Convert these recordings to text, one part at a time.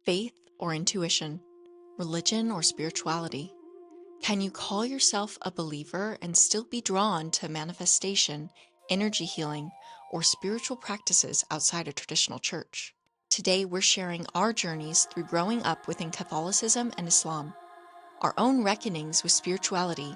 Faith or intuition, religion or spirituality? Can you call yourself a believer and still be drawn to manifestation, energy healing, or spiritual practices outside a traditional church? Today, we're sharing our journeys through growing up within Catholicism and Islam, our own reckonings with spirituality,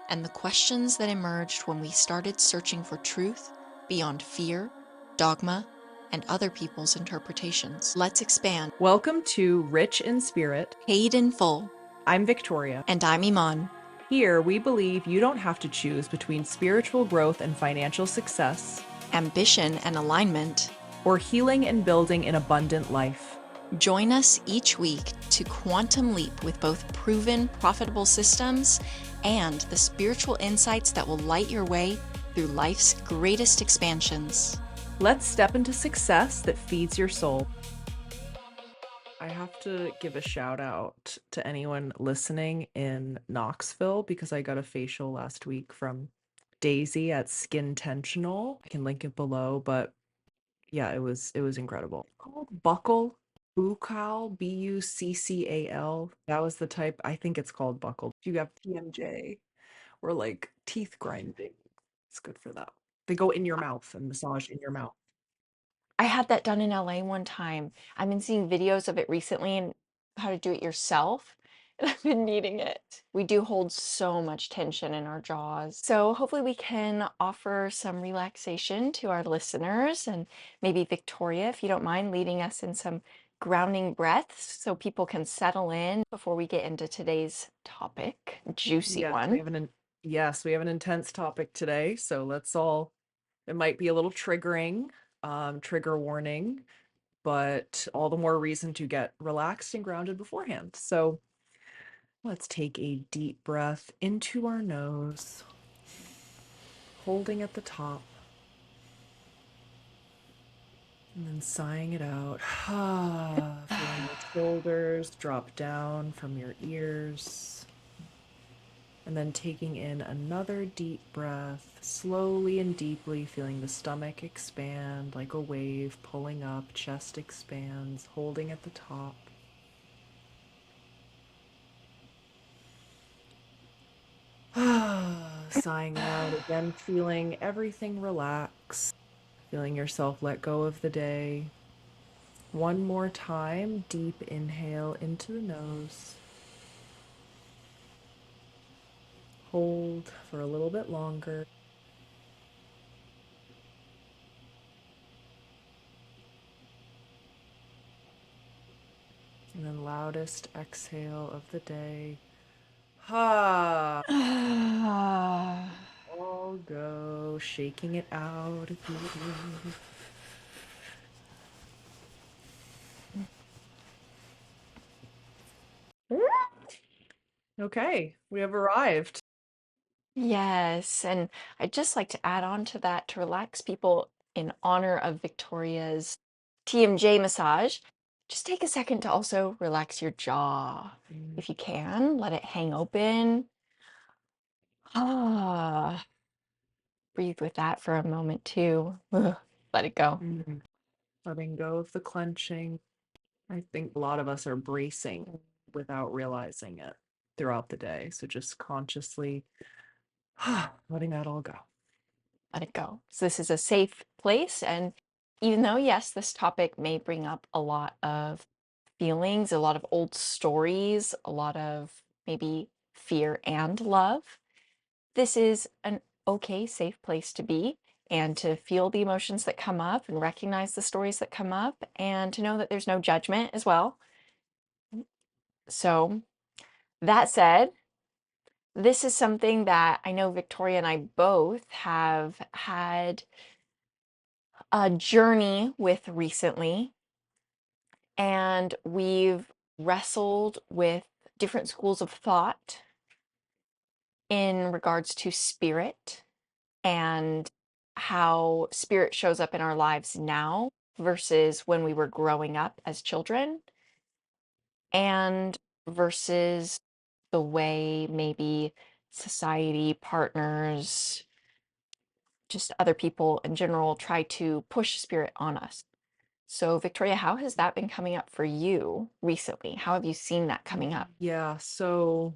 and the questions that emerged when we started searching for truth beyond fear, dogma, and other people's interpretations. Let's expand. Welcome to Rich in Spirit. Paid in full. I'm Victoria. And I'm Iman. Here, we believe you don't have to choose between spiritual growth and financial success, Ambition and alignment. or healing and building an abundant life. Join us each week to quantum leap with both proven, profitable systems and the spiritual insights that will light your way through life's greatest expansions. Let's step into success that feeds your soul. I have to give a shout out to anyone listening in Knoxville because I got a facial last week from Daisy at Skin Tensional. I can link it below, but yeah, it was incredible. It's called Buckle. Buccal, Buccal. That was the type. I think it's called Buckle. If you have TMJ or like teeth grinding, it's good for that. They go in your mouth and massage in your mouth. I had that done in LA one time. I've been seeing videos of it recently and how to do it yourself, and I've been needing it. We do hold so much tension in our jaws. So hopefully we can offer some relaxation to our listeners, and maybe Victoria, if you don't mind, leading us in some grounding breaths so people can settle in before we get into today's topic. Juicy Yes, one. we have an intense topic today, so let's all it might be a little triggering, trigger warning, but all the more reason to get relaxed and grounded beforehand. So let's take a deep breath into our nose, holding at the top, and then sighing it out. Feeling your shoulders drop down from your ears. And then taking in another deep breath, slowly and deeply feeling the stomach expand like a wave pulling up, chest expands, holding at the top. Sighing out again, feeling everything relax, feeling yourself let go of the day. One more time, deep inhale into the nose. Hold for a little bit longer. And then loudest exhale of the day. Ha! All go, shaking it out if you need. Okay, we have arrived. Yes, and I'd just like to add on to that to relax people in honor of Victoria's TMJ massage. Just take a second to also relax your jaw. If you can, let it hang open. Ah, breathe with that for a moment too. Ugh, let it go. Letting go of the clenching. I think a lot of us are bracing without realizing it throughout the day. So just consciously letting that all go. Let it go. So this is a safe place, and even though, yes, this topic may bring up a lot of feelings, a lot of old stories, a lot of maybe fear and love, this is an okay, safe place to be and to feel the emotions that come up and recognize the stories that come up and to know that there's no judgment as well. So, that said, this is something that I know Victoria and I both have had a journey with recently, and we've wrestled with different schools of thought in regards to spirit and how spirit shows up in our lives now versus when we were growing up as children, and versus the way maybe society, partners, just other people in general try to push spirit on us. So, Victoria, how has that been coming up for you recently? How have you seen that coming up? Yeah, so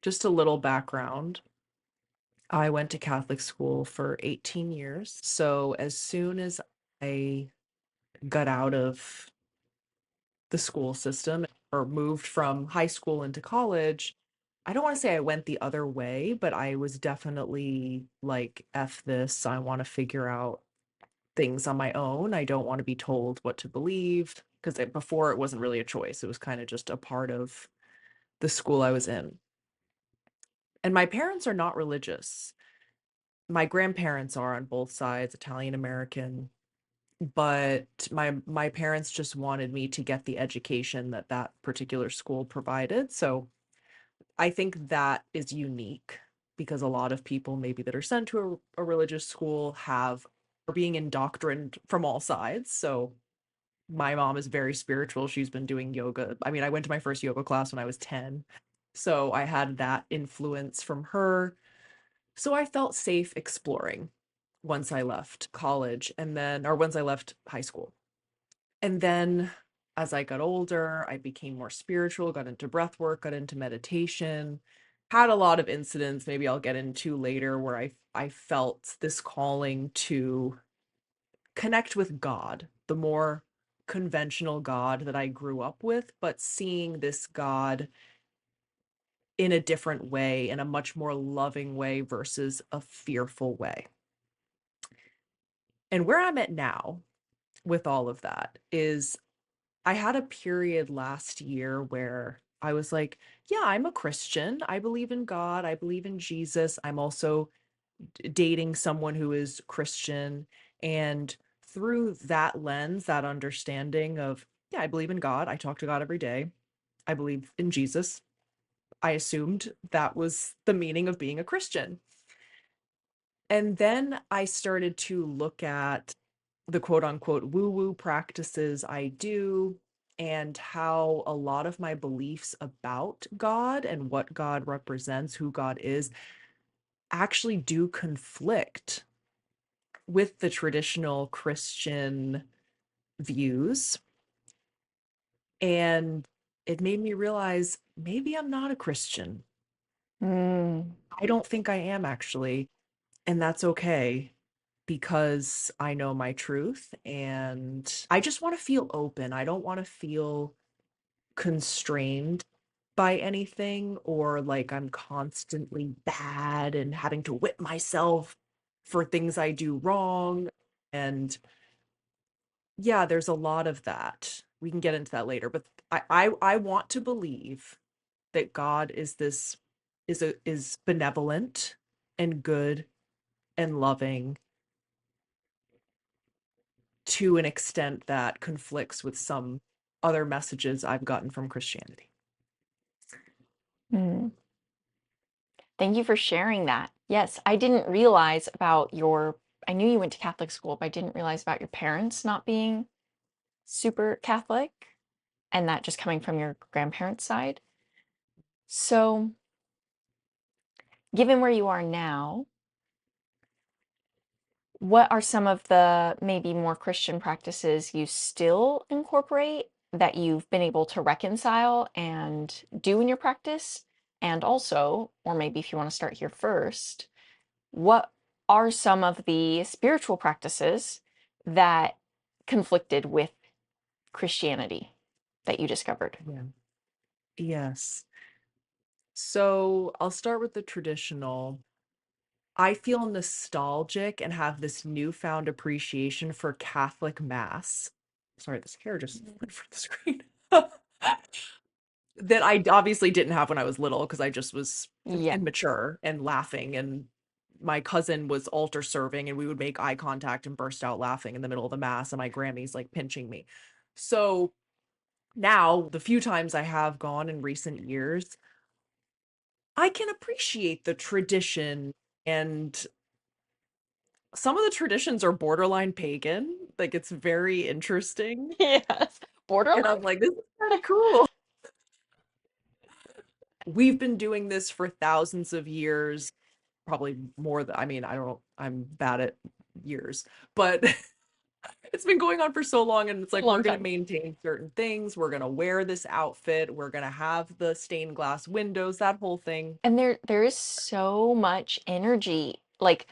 just a little background. I went to Catholic school for 18 years. So as soon as I got out of the school system or moved from high school into college, I don't want to say I went the other way, but I was definitely like, F this. I want to figure out things on my own. I don't want to be told what to believe because before it wasn't really a choice. It was kind of just a part of the school I was in. And my parents are not religious. My grandparents are on both sides, Italian American, but my parents just wanted me to get the education that that particular school provided. So I think that is unique because a lot of people maybe that are sent to a religious school have are being indoctrined from all sides. So my mom is very spiritual. She's been doing yoga. I mean, I went to my first yoga class when I was 10. So I had that influence from her. So I felt safe exploring once I left college and then, or once I left high school. And then as I got older, I became more spiritual, got into breath work, got into meditation, had a lot of incidents, maybe I'll get into later, where I felt this calling to connect with God, the more conventional God that I grew up with, but seeing this God in a different way, in a much more loving way versus a fearful way. And where I'm at now with all of that is I had a period last year where I was like, yeah, I'm a Christian. I believe in God. I believe in Jesus. I'm also dating someone who is Christian. And through that lens, that understanding of, yeah, I believe in God. I talk to God every day. I believe in Jesus. I assumed that was the meaning of being a Christian. And then I started to look at the quote unquote woo woo practices I do and how a lot of my beliefs about God and what God represents, who God is, actually do conflict with the traditional Christian views. And it made me realize maybe I'm not a Christian. Mm, I don't think I am actually. And that's okay because I know my truth and I just want to feel open. I don't want to feel constrained by anything or like I'm constantly bad and having to whip myself for things I do wrong. And yeah, there's a lot of that. We can get into that later, but I want to believe that God is this is benevolent and good and loving to an extent that conflicts with some other messages I've gotten from Christianity. mm. Thank you for sharing that. Yes, I didn't realize about I knew you went to Catholic school, but I didn't realize about your parents not being super Catholic and that just coming from your grandparents' side. So, given where you are now, what are some of the maybe more Christian practices you still incorporate that you've been able to reconcile and do in your practice? And also, or maybe if you want to start here first, what are some of the spiritual practices that conflicted with Christianity that you discovered? Yeah. Yes. So I'll start with the traditional. I feel nostalgic and have this newfound appreciation for Catholic Mass. Sorry, this hair just went for the screen. That I obviously didn't have when I was little because I just was Yeah. immature and laughing. And my cousin was altar serving, and we would make eye contact and burst out laughing in the middle of the Mass, and my Grammy's like pinching me. So now, the few times I have gone in recent years, I can appreciate the tradition and some of the traditions are borderline pagan. Like it's very interesting. Yes. And Borderline. I'm like, this is kind of cool. We've been doing this for thousands of years, probably more than, I mean, I don't know, I'm bad at years, but It's been going on for so long, and it's A like we're long gonna time. maintain certain things. We're gonna wear this outfit. We're gonna have the stained glass windows, that whole thing. And there is so much energy. Like,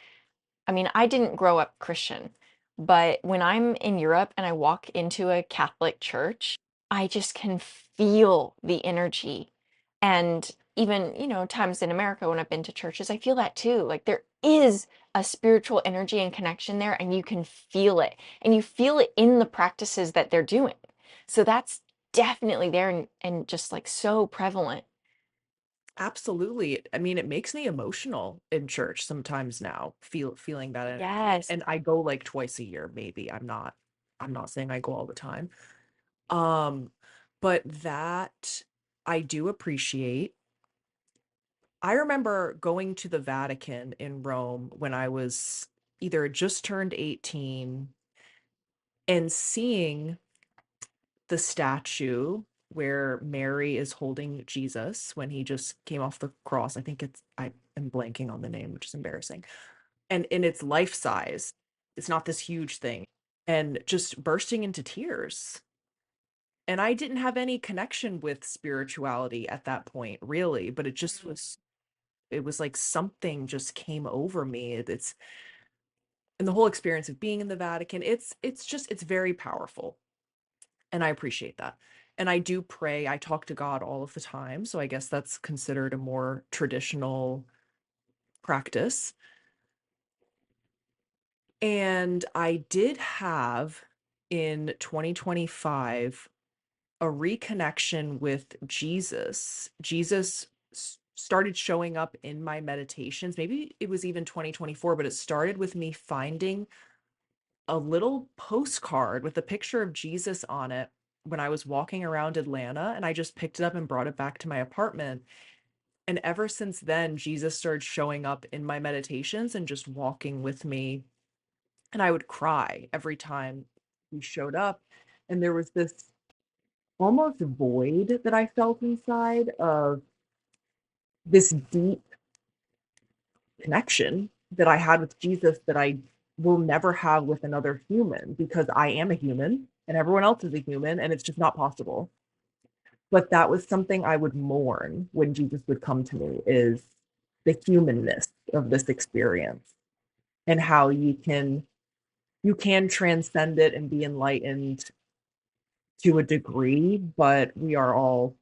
I mean, I didn't grow up Christian, but when I'm in Europe and I walk into a Catholic church, I just can feel the energy. And even, times in America when I've been to churches, I feel that too. Like there is a spiritual energy and connection there, and you can feel it. And you feel it in the practices that they're doing. So that's definitely there and just like so prevalent. Absolutely. I mean, it makes me emotional in church sometimes now, feeling that energy. Yes. And I go like twice a year, maybe. I'm not saying I go all the time. Um, but that I do appreciate. I remember going to the Vatican in Rome when I was either just turned 18 and seeing the statue where Mary is holding Jesus when he just came off the cross. I am blanking on the name, which is embarrassing. And it's life size. It's not this huge thing. And just bursting into tears. And I didn't have any connection with spirituality at that point, really, but it was like something just came over me. It's and the whole experience of being in the Vatican, it's very powerful. And I appreciate that. And I do pray. I talk to God all of the time, so I guess that's considered a more traditional practice. And I did have in 2025 a reconnection with Jesus. Jesus started showing up in my meditations. Maybe it was even 2024, but it started with me finding a little postcard with a picture of Jesus on it when I was walking around Atlanta, and I just picked it up and brought it back to my apartment. And ever since then, Jesus started showing up in my meditations and just walking with me. And I would cry every time he showed up. And there was this almost void that I felt inside of this deep connection that I had with Jesus that I will never have with another human because I am a human and everyone else is a human and it's just not possible. But that was something I would mourn when Jesus would come to me is the humanness of this experience and how you can transcend it and be enlightened to a degree, but we are all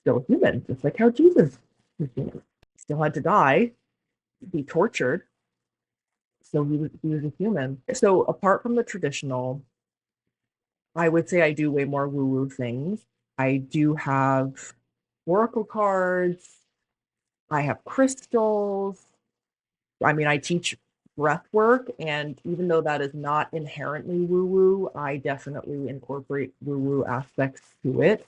still human, just like how Jesus was human. He still had to die, be tortured, so he was a human. So apart from the traditional, I would say I do way more woo-woo things. I do have oracle cards. I have crystals. I mean, I teach breath work, and even though that is not inherently woo-woo, I definitely incorporate woo-woo aspects to it.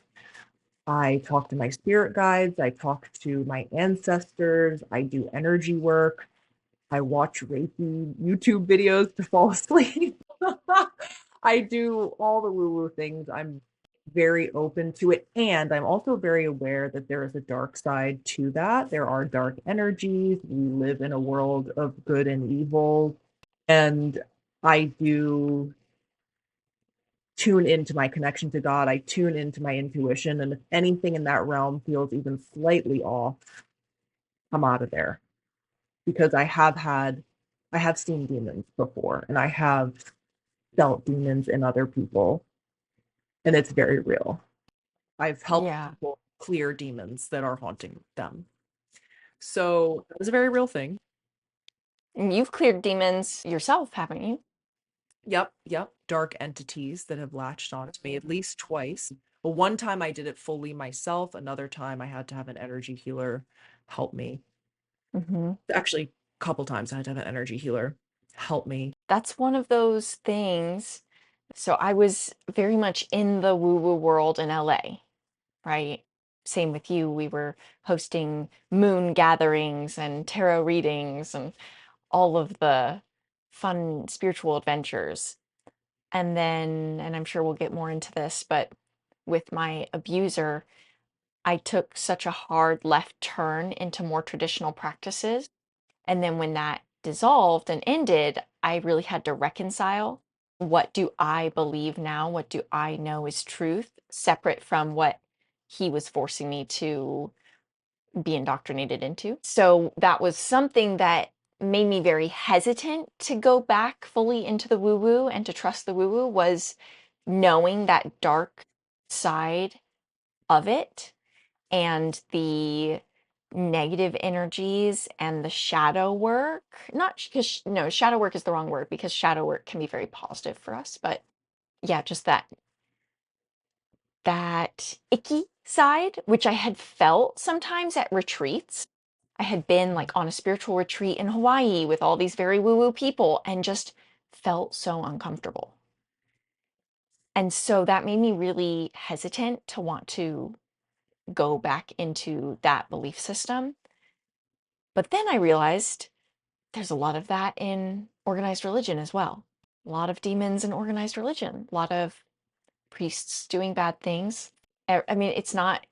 I talk to my spirit guides, I talk to my ancestors, I do energy work, I watch Reiki YouTube videos to fall asleep. I do all the woo-woo things. I'm very open to it. And I'm also very aware that there is a dark side to that. There are dark energies. We live in a world of good and evil. And I do tune into my connection to God. I tune into my intuition. And if anything in that realm feels even slightly off, I'm out of there because I have seen demons before and I have felt demons in other people, and it's very real. I've helped Yeah. people clear demons that are haunting them. So it was a very real thing. And you've cleared demons yourself, haven't you? Yep, yep. Dark entities that have latched on to me at least twice. But one time I did it fully myself. Another time I had to have an energy healer help me. Hmm. Actually, a couple times I had to have an energy healer help me. That's one of those things. So I was very much in the woo-woo world in LA, right? Same with you. We were hosting moon gatherings and tarot readings and all of the fun spiritual adventures. And I'm sure we'll get more into this, but with my abuser, I took such a hard left turn into more traditional practices. And then when that dissolved and ended, I really had to reconcile. what do I believe now? What do I know is truth, separate from what he was forcing me to be indoctrinated into? So that was something that made me very hesitant to go back fully into the woo woo and to trust the woo woo, was knowing that dark side of it and the negative energies and the shadow work. Not because, no, shadow work is the wrong word, because shadow work can be very positive for us, but yeah, just that icky side, which I had felt sometimes at retreats. I had been like on a spiritual retreat in Hawaii with all these very woo-woo people and just felt so uncomfortable. And so that made me really hesitant to want to go back into that belief system. But then I realized there's a lot of that in organized religion as well. A lot of demons in organized religion, a lot of priests doing bad things. I mean, it's not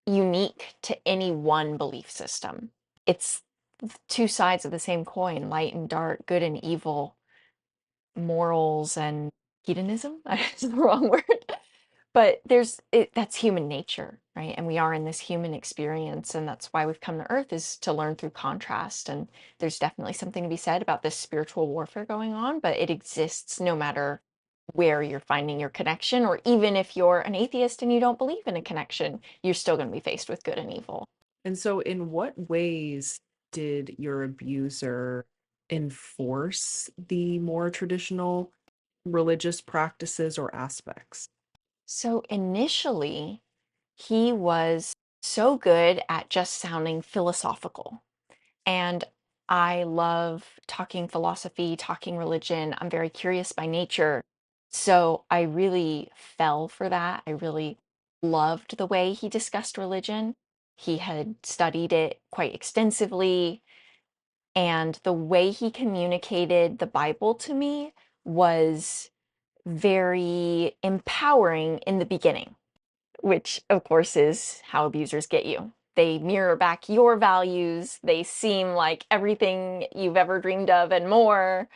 unique to any one belief system. It's two sides of the same coin, light and dark, good and evil, morals and hedonism. That's the wrong word. But that's human nature, right? And we are in this human experience, and that's why we've come to Earth, is to learn through contrast. And there's definitely something to be said about this spiritual warfare going on, but it exists no matter where you're finding your connection, or even if you're an atheist and you don't believe in a connection, you're still going to be faced with good and evil. And so, in what ways did your abuser enforce the more traditional religious practices or aspects? So initially, he was so good at just sounding philosophical. And I love talking philosophy, talking religion. I'm very curious by nature. So I really fell for that. I really loved the way he discussed religion. He had studied it quite extensively. And the way he communicated the Bible to me was very empowering in the beginning, which of course is how abusers get you. They mirror back your values. They seem like everything you've ever dreamed of and more.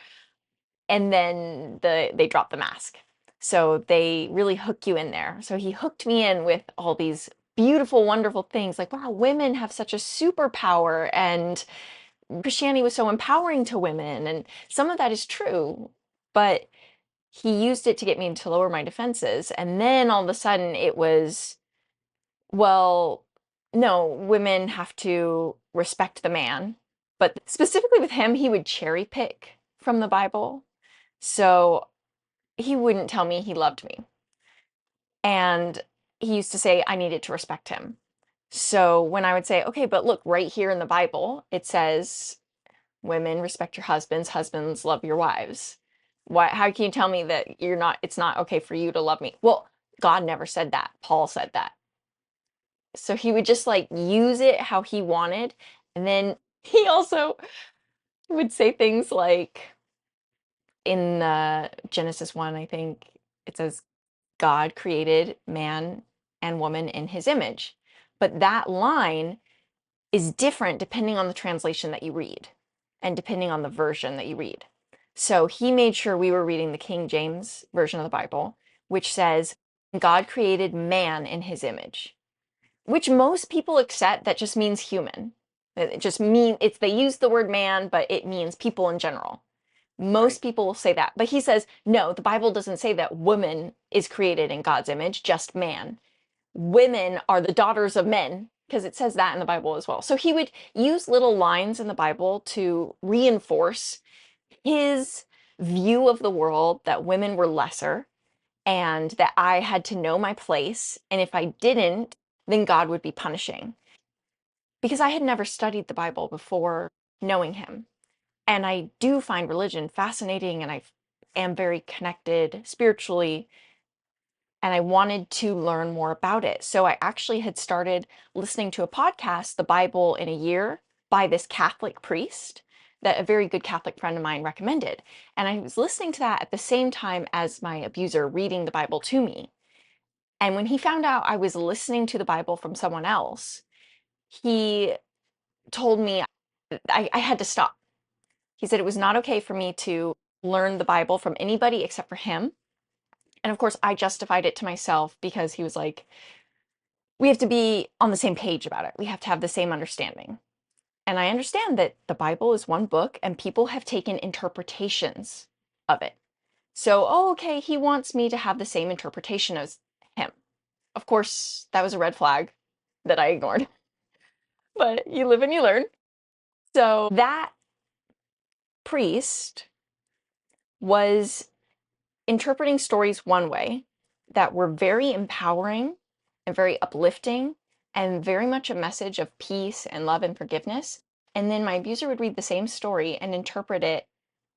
And then they drop the mask. So they really hook you in there. So he hooked me in with all these beautiful, wonderful things like, wow, women have such a superpower, and Christianity was so empowering to women. And some of that is true, but he used it to get me to lower my defenses. And then all of a sudden it was, well, no, women have to respect the man. But specifically with him, he would cherry pick from the Bible. So he wouldn't tell me he loved me. And he used to say I needed to respect him. So when I would say, okay, but look, right here in the Bible, it says, women respect your husbands, husbands love your wives. Why, how can you tell me that it's not okay for you to love me? Well, God never said that. Paul said that. So he would just like use it how he wanted. And then he also would say things like in Genesis 1, I think it says, God created man and woman in his image. But that line is different depending on the translation that you read and depending on the version that you read. So he made sure we were reading the King James version of the Bible, which says, God created man in his image, which most people accept that just means human. It just they use the word man, but it means people in general. Right. Most people will say that. But he says, no, the Bible doesn't say that woman is created in God's image, just man. Women are the daughters of men, because it says that in the Bible as well. So he would use little lines in the Bible to reinforce his view of the world, that women were lesser and that I had to know my place. And if I didn't, then God would be punishing. Because I had never studied the Bible before knowing him. And I do find religion fascinating, and I am very connected spiritually, and I wanted to learn more about it. So I actually had started listening to a podcast, The Bible in a Year, by this Catholic priest that a very good Catholic friend of mine recommended. And I was listening to that at the same time as my abuser reading the Bible to me. And when he found out I was listening to the Bible from someone else, he told me I had to stop. He said it was not okay for me to learn the Bible from anybody except for him. And of course, I justified it to myself because he was like, we have to be on the same page about it. We have to have the same understanding. And I understand that the Bible is one book and people have taken interpretations of it. So, oh, okay, he wants me to have the same interpretation as him. Of course, that was a red flag that I ignored, but you live and you learn. So that priest was interpreting stories one way that were very empowering and very uplifting and very much a message of peace and love and forgiveness. And then my abuser would read the same story and interpret it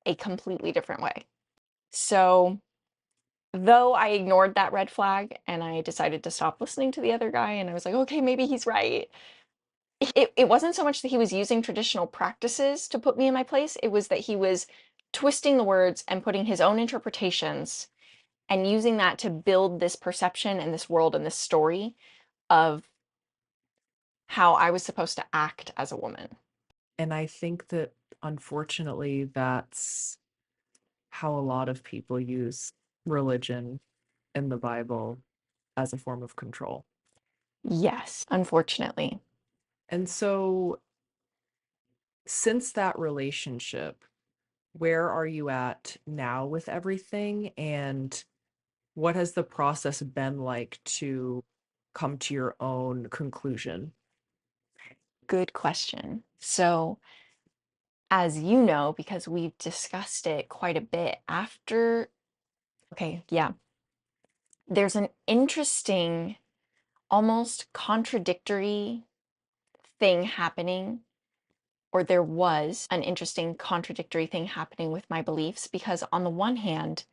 a completely different way. So, though I ignored that red flag and I decided to stop listening to the other guy, and I was like, okay, maybe he's right. It wasn't so much that he was using traditional practices to put me in my place, it was that he was twisting the words and putting his own interpretations and using that to build this perception and this world and this story of how I was supposed to act as a woman. And I think that unfortunately, that's how a lot of people use religion and the Bible as a form of control. Yes, unfortunately. And so, since that relationship, where are you at now with everything? And what has the process been like to come to your own conclusion? Good question. So, as you know, because we've discussed it quite a bit after, okay, yeah, there's an interesting, almost contradictory thing happening, or there was an interesting contradictory thing happening with my beliefs because, on the one hand,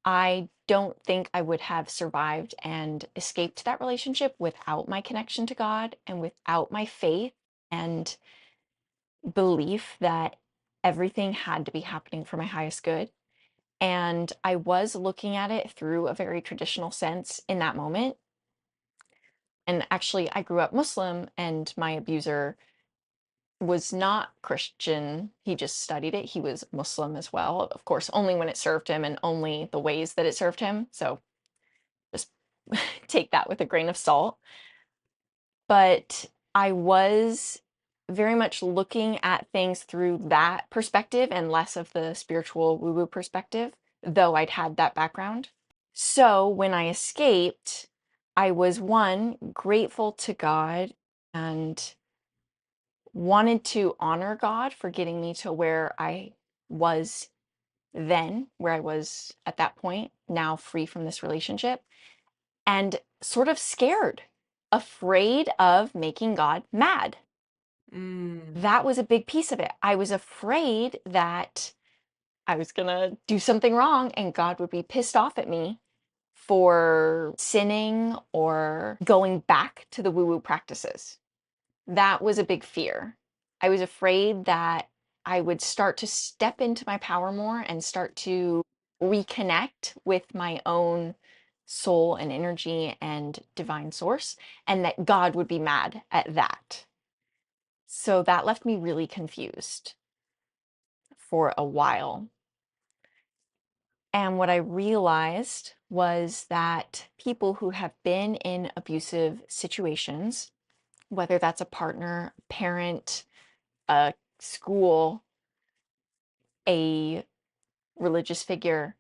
I don't think I would have survived and escaped that relationship without my connection to God and without my faith and belief that everything had to be happening for my highest good. And I was looking at it through a very traditional sense in that moment. And actually, I grew up Muslim, and my abuser was not Christian. He just studied it. He was Muslim as well, of course, only when it served him and only the ways that it served him. So just take that with a grain of salt. But I was very much looking at things through that perspective and less of the spiritual woo woo perspective, though I'd had that background. So when I escaped, I was one, grateful to God and wanted to honor God for getting me to where I was then, where I was at that point, now free from this relationship, and sort of scared, afraid of making God mad. Mm. That was a big piece of it. I was afraid that I was gonna do something wrong and God would be pissed off at me for sinning or going back to the woo woo practices. That was a big fear. I was afraid that I would start to step into my power more and start to reconnect with my own soul and energy and divine source, and that God would be mad at that. So that left me really confused for a while. And what I realized was that people who have been in abusive situations, whether that's a partner, parent, a school, a religious figure,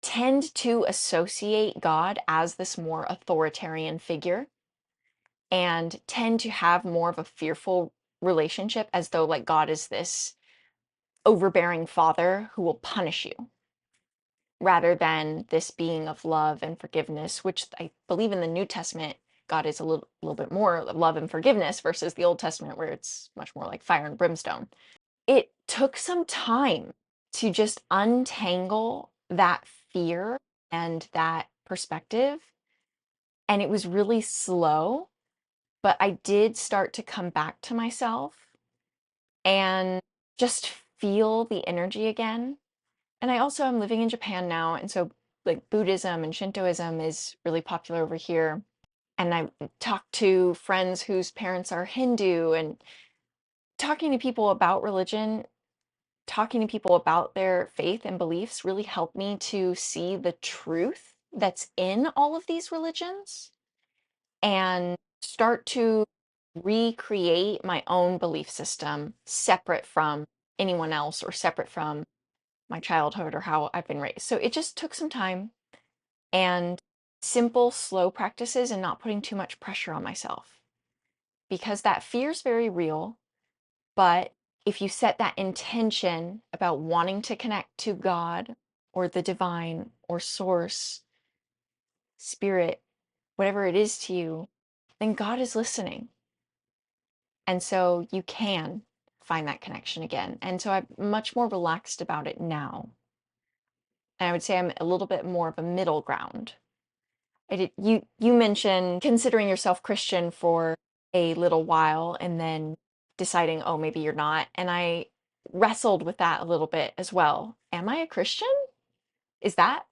tend to associate God as this more authoritarian figure and tend to have more of a fearful relationship as though like God is this overbearing father who will punish you rather than this being of love and forgiveness, which I believe in the New Testament, God is a little bit more love and forgiveness versus the Old Testament where it's much more like fire and brimstone. It took some time to just untangle that fear and that perspective. And it was really slow, but I did start to come back to myself and just feel the energy again. And I also am living in Japan now, and so like Buddhism and Shintoism is really popular over here. And I talked to friends whose parents are Hindu and talking to people about religion talking to people about their faith and beliefs really helped me to see the truth that's in all of these religions and start to recreate my own belief system separate from anyone else or separate from my childhood or how I've been raised. So it just took some time and simple, slow practices and not putting too much pressure on myself because that fear is very real. But if you set that intention about wanting to connect to God or the divine or source, spirit, whatever it is to you, then God is listening. And so you can find that connection again. And so I'm much more relaxed about it now. And I would say I'm a little bit more of a middle ground. You mentioned considering yourself Christian for a little while and then deciding, oh, maybe you're not. And I wrestled with that a little bit as well. Am I a Christian? Is that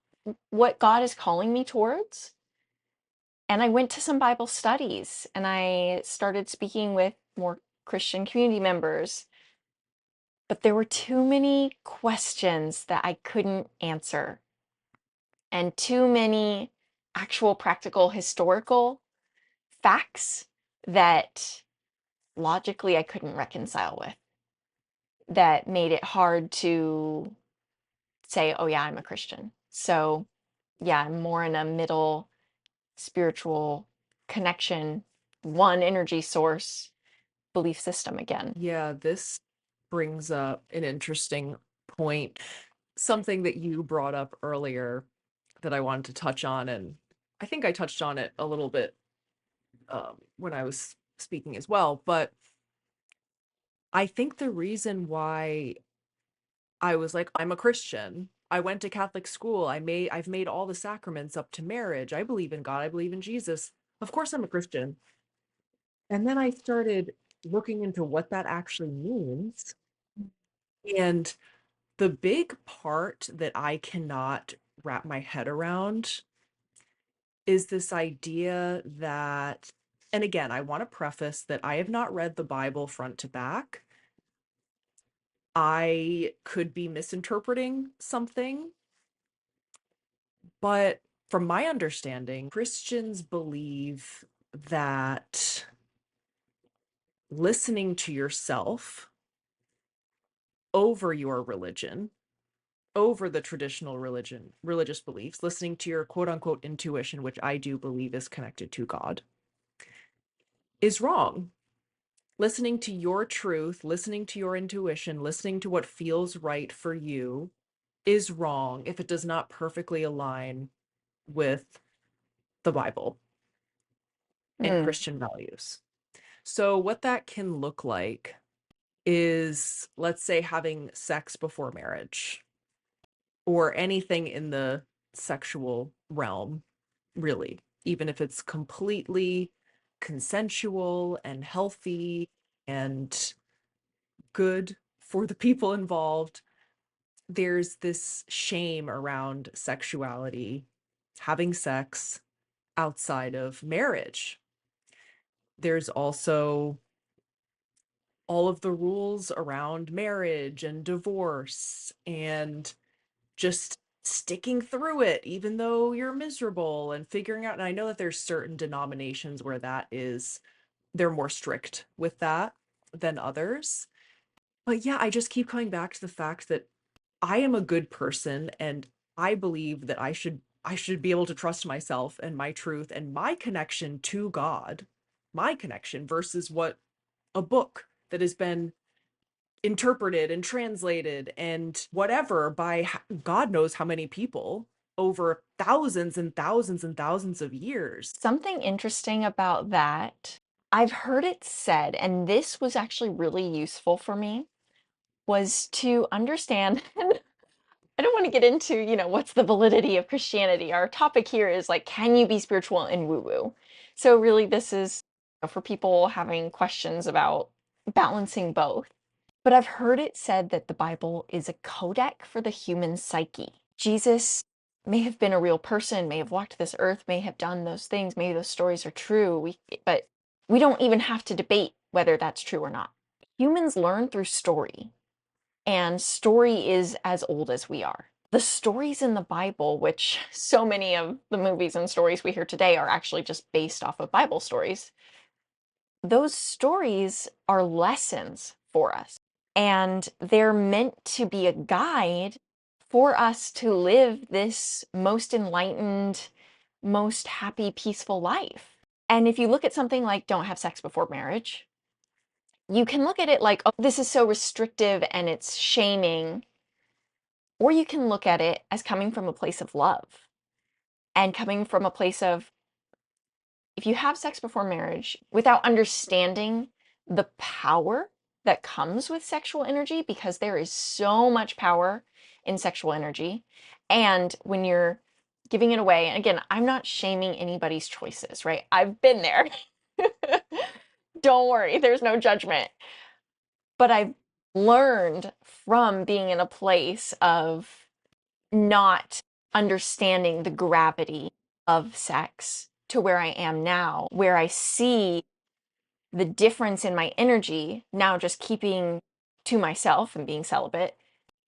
what God is calling me towards? And I went to some Bible studies and I started speaking with more Christian community members. But there were too many questions that I couldn't answer and too many actual practical historical facts that logically I couldn't reconcile with that made it hard to say, oh, yeah, I'm a Christian. So, yeah, I'm more in a middle spiritual connection, one energy source belief system again. Yeah, this brings up an interesting point. Something that you brought up earlier that I wanted to touch on, and I think I touched on it a little bit when I was speaking as well. But I think the reason why I was like, I'm a Christian. I went to Catholic school. I've made all the sacraments up to marriage. I believe in God. I believe in Jesus. Of course I'm a Christian. And then I started looking into what that actually means. And the big part that I cannot wrap my head around is this idea that, and again, I want to preface that I have not read the Bible front to back. I could be misinterpreting something, but from my understanding, Christians believe that listening to yourself over your religion, over the traditional religious beliefs, listening to your quote unquote intuition, which I do believe is connected to God, is wrong. Listening to your truth, listening to your intuition, listening to what feels right for you is wrong if it does not perfectly align with the Bible and Mm. Christian values. So, what that can look like is, let's say, having sex before marriage or anything in the sexual realm, really, even if it's completely consensual and healthy and good for the people involved. There's this shame around sexuality, having sex outside of marriage. There's also all of the rules around marriage and divorce and just sticking through it even though you're miserable and figuring out, and I know that there's certain denominations where that is, they're more strict with that than others. But yeah, I just keep coming back to the fact that I am a good person and I believe that I should be able to trust myself and my truth and my connection to God, my connection versus what a book that has been interpreted and translated and whatever by God knows how many people over thousands and thousands and thousands of years. Something interesting about that, I've heard it said, and this was actually really useful for me, was to understand, and I don't want to get into, what's the validity of Christianity. Our topic here is like, can you be spiritual and woo-woo? So really this is for people having questions about balancing both. But I've heard it said that the Bible is a codec for the human psyche. Jesus may have been a real person, may have walked this earth, may have done those things, maybe those stories are true, but we don't even have to debate whether that's true or not. Humans learn through story. and story is as old as we are. The stories in the Bible, which so many of the movies and stories we hear today are actually just based off of Bible stories, those stories are lessons for us. And they're meant to be a guide for us to live this most enlightened, most happy, peaceful life. And if you look at something like don't have sex before marriage, you can look at it like, oh, this is so restrictive and it's shaming. Or you can look at it as coming from a place of love and coming from a place of, if you have sex before marriage without understanding the power that comes with sexual energy, because there is so much power in sexual energy. And when you're giving it away, and again, I'm not shaming anybody's choices, right? I've been there. Don't worry, there's no judgment. But I've learned from being in a place of not understanding the gravity of sex to where I am now, where I see the difference in my energy now just keeping to myself and being celibate.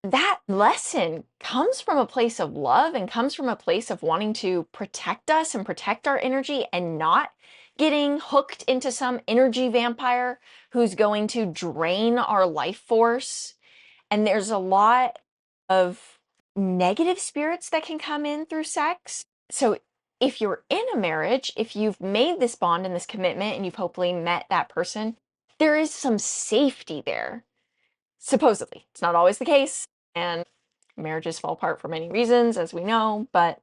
That lesson comes from a place of love and comes from a place of wanting to protect us and protect our energy and not getting hooked into some energy vampire who's going to drain our life force. And there's a lot of negative spirits that can come in through sex. So if you're in a marriage, if you've made this bond and this commitment and you've hopefully met that person, there is some safety there. Supposedly. It's not always the case, and marriages fall apart for many reasons, as we know, but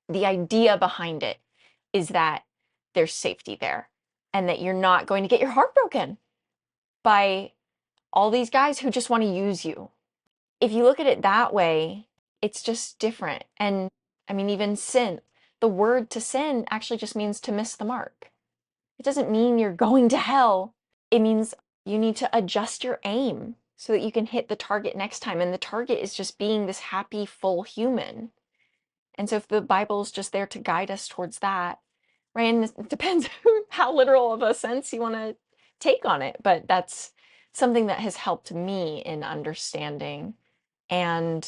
the idea behind it is that there's safety there and that you're not going to get your heart broken by all these guys who just want to use you. If you look at it that way, it's just different. And I mean, even sin, the word to sin actually just means to miss the mark. It doesn't mean you're going to hell. It means you need to adjust your aim so that you can hit the target next time. And the target is just being this happy, full human. And so if the Bible's just there to guide us towards that, right? And it depends how literal of a sense you want to take on it. But that's something that has helped me in understanding. And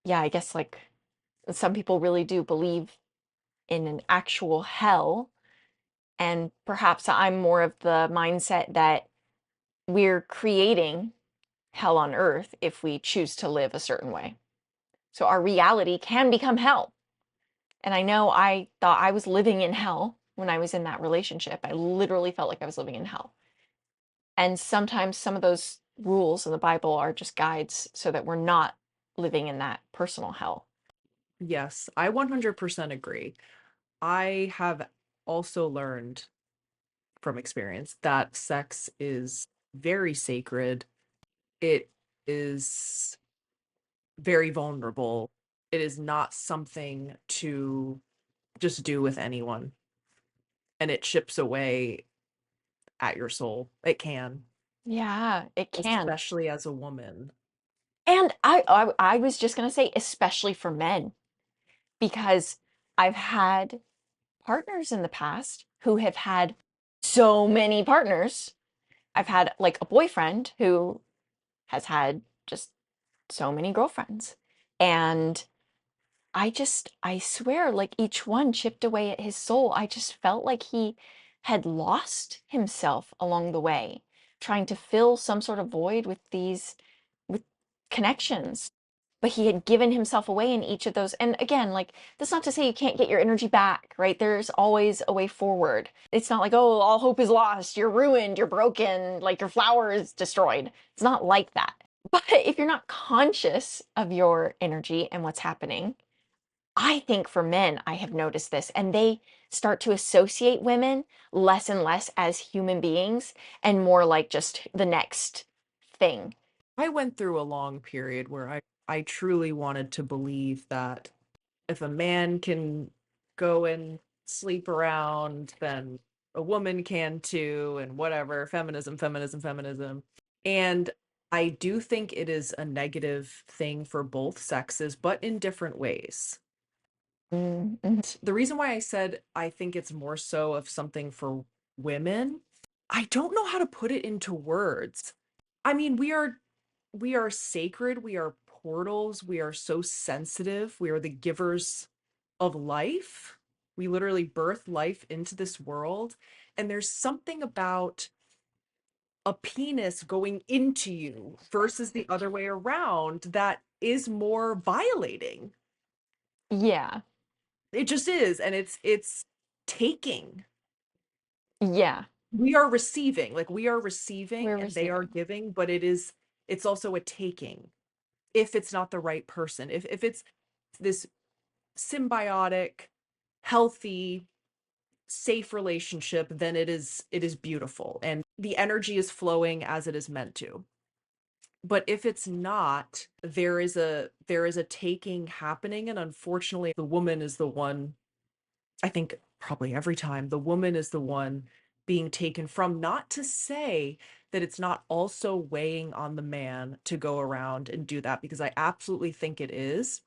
yeah, I guess like some people really do believe in an actual hell. And perhaps I'm more of the mindset that we're creating hell on earth if we choose to live a certain way. So our reality can become hell. And I know I thought I was living in hell when I was in that relationship. I literally felt like I was living in hell. And sometimes some of those rules in the Bible are just guides so that we're not living in that personal hell. Yes, I 100% agree. I have also learned from experience that sex is very sacred. It is very vulnerable. It is not something to just do with anyone. And it chips away at your soul. It can, Yeah, it can. especially as a woman. And I was just going to say, especially for men, because I've had partners in the past who have had so many partners. I've had like a boyfriend who has had just so many girlfriends. And I swear, like each one chipped away at his soul. I just felt like he had lost himself along the way, trying to fill some sort of void with connections. But he had given himself away in each of those. And again, like, that's not to say you can't get your energy back, right? There's always a way forward. It's not like, oh, all hope is lost, you're ruined, you're broken, like your flower is destroyed. It's not like that. But if you're not conscious of your energy and what's happening, I think for men, I have noticed this, and they start to associate women less and less as human beings and more like just the next thing. I went through a long period where I truly wanted to believe that if a man can go and sleep around, then a woman can too, and whatever, feminism, feminism, feminism. And I do think it is a negative thing for both sexes, but in different ways. Mhm. The reason why I said I think it's more so of something for women, I don't know how to put it into words. I mean, we are we are sacred, we are portals, we are so sensitive, we are the givers of life. We literally birth life into this world. And there's something about a penis going into you versus the other way around that is more violating. Yeah. It just is. And it's taking. Yeah. We are receiving, like we are receiving We're and they are receiving. giving, but it's also a taking if it's not the right person. If it's this symbiotic, healthy, safe relationship, then it is beautiful and the energy is flowing as it is meant to. But if it's not, there is a taking happening, and unfortunately the woman is the one, I think probably every time, the woman is the one being taken from. Not to say that it's not also weighing on the man to go around and do that, because I absolutely think it is.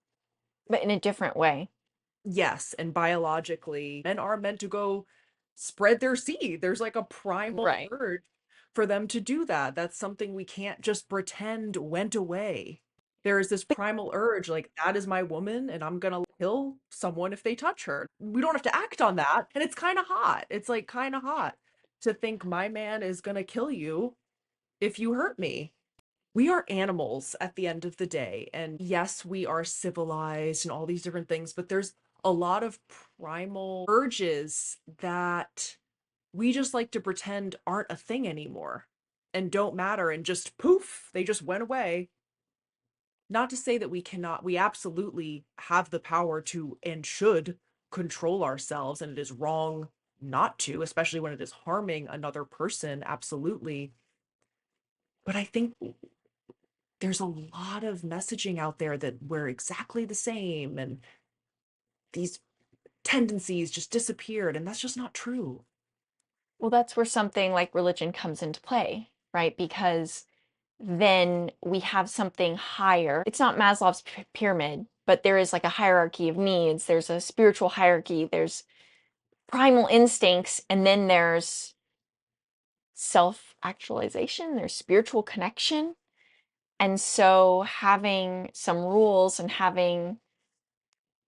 But in a different way. Yes, and biologically, men are meant to go spread their seed. There's like a primal Right. urge for them to do that. That's something we can't just pretend went away. There is this But primal urge, like, that is my woman, and I'm gonna kill someone if they touch her. We don't have to act on that. And it's kind of hot. It's like kind of hot to think my man is gonna kill you if you hurt me. We are animals at the end of the day. And yes, we are civilized and all these different things, but there's a lot of primal urges that we just like to pretend aren't a thing anymore and don't matter, and just poof, they just went away. Not to say that we absolutely have the power to and should control ourselves, and it is wrong not to, especially when it is harming another person, absolutely. But I think there's a lot of messaging out there that we're exactly the same and these tendencies just disappeared, and that's just not true. well, that's where something like religion comes into play, right? Because then we have something higher. It's not Maslow's pyramid, but there is like a hierarchy of needs. There's a spiritual hierarchy, there's primal instincts, and then there's self actualization, there's spiritual connection. And so having some rules and having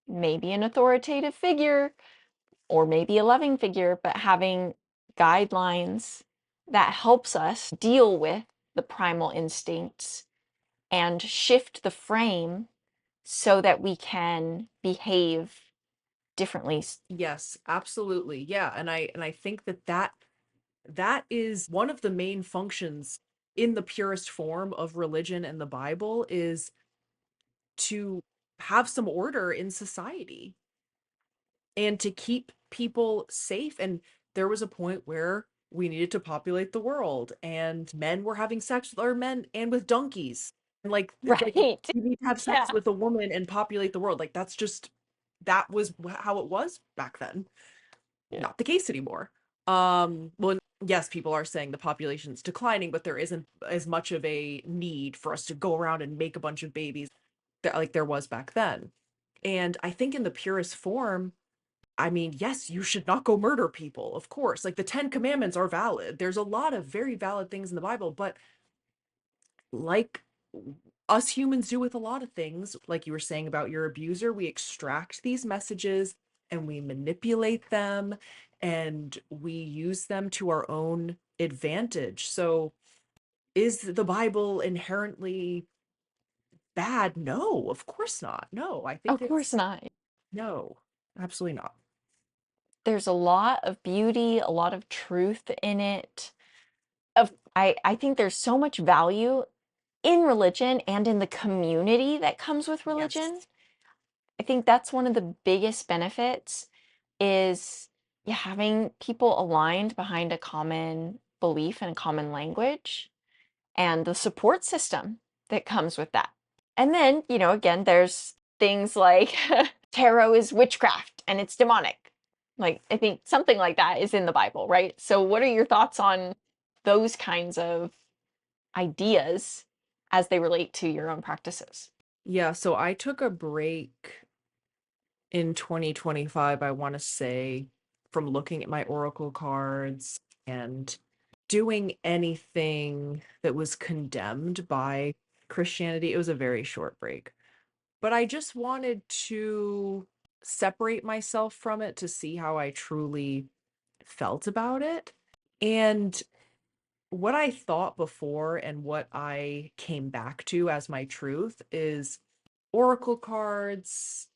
maybe an authoritative figure or maybe a loving figure, but having guidelines that helps us deal with the primal instincts and shift the frame so that we can behave differently. Yes, absolutely. Yeah, and I think that is one of the main functions in the purest form of religion and the Bible, is to have some order in society and to keep people safe. And there was a point where we needed to populate the world, and men were having sex with other men and with donkeys. And like Right. you need to have Yeah. sex with a woman and populate the world. Like that was how it was back then. Yeah. Not the case anymore. Well, yes, people are saying the population's declining, but there isn't as much of a need for us to go around and make a bunch of babies like there was back then. And I think in the purest form, I mean, yes, you should not go murder people, of course. Like the 10 commandments are valid. There's a lot of very valid things in the Bible, but like us humans do with a lot of things, like you were saying about your abuser, we extract these messages and we manipulate them and we use them to our own advantage. So, is the Bible inherently bad? No, of course not. No, I think Of it's course not. no, absolutely not. There's a lot of beauty, a lot of truth in it. I think there's so much value in religion and in the community that comes with Yes. religion. I think that's one of the biggest benefits is, yeah, having people aligned behind a common belief and a common language and the support system that comes with that. And then, again, there's things like tarot is witchcraft and it's demonic. Like, I think something like that is in the Bible, right? So, what are your thoughts on those kinds of ideas as they relate to your own practices? Yeah, so I took a break in 2025, I want to say, from looking at my oracle cards and doing anything that was condemned by Christianity. It was a very short break. But I just wanted to separate myself from it to see how I truly felt about it. And what I thought before and what I came back to as my truth is oracle cards,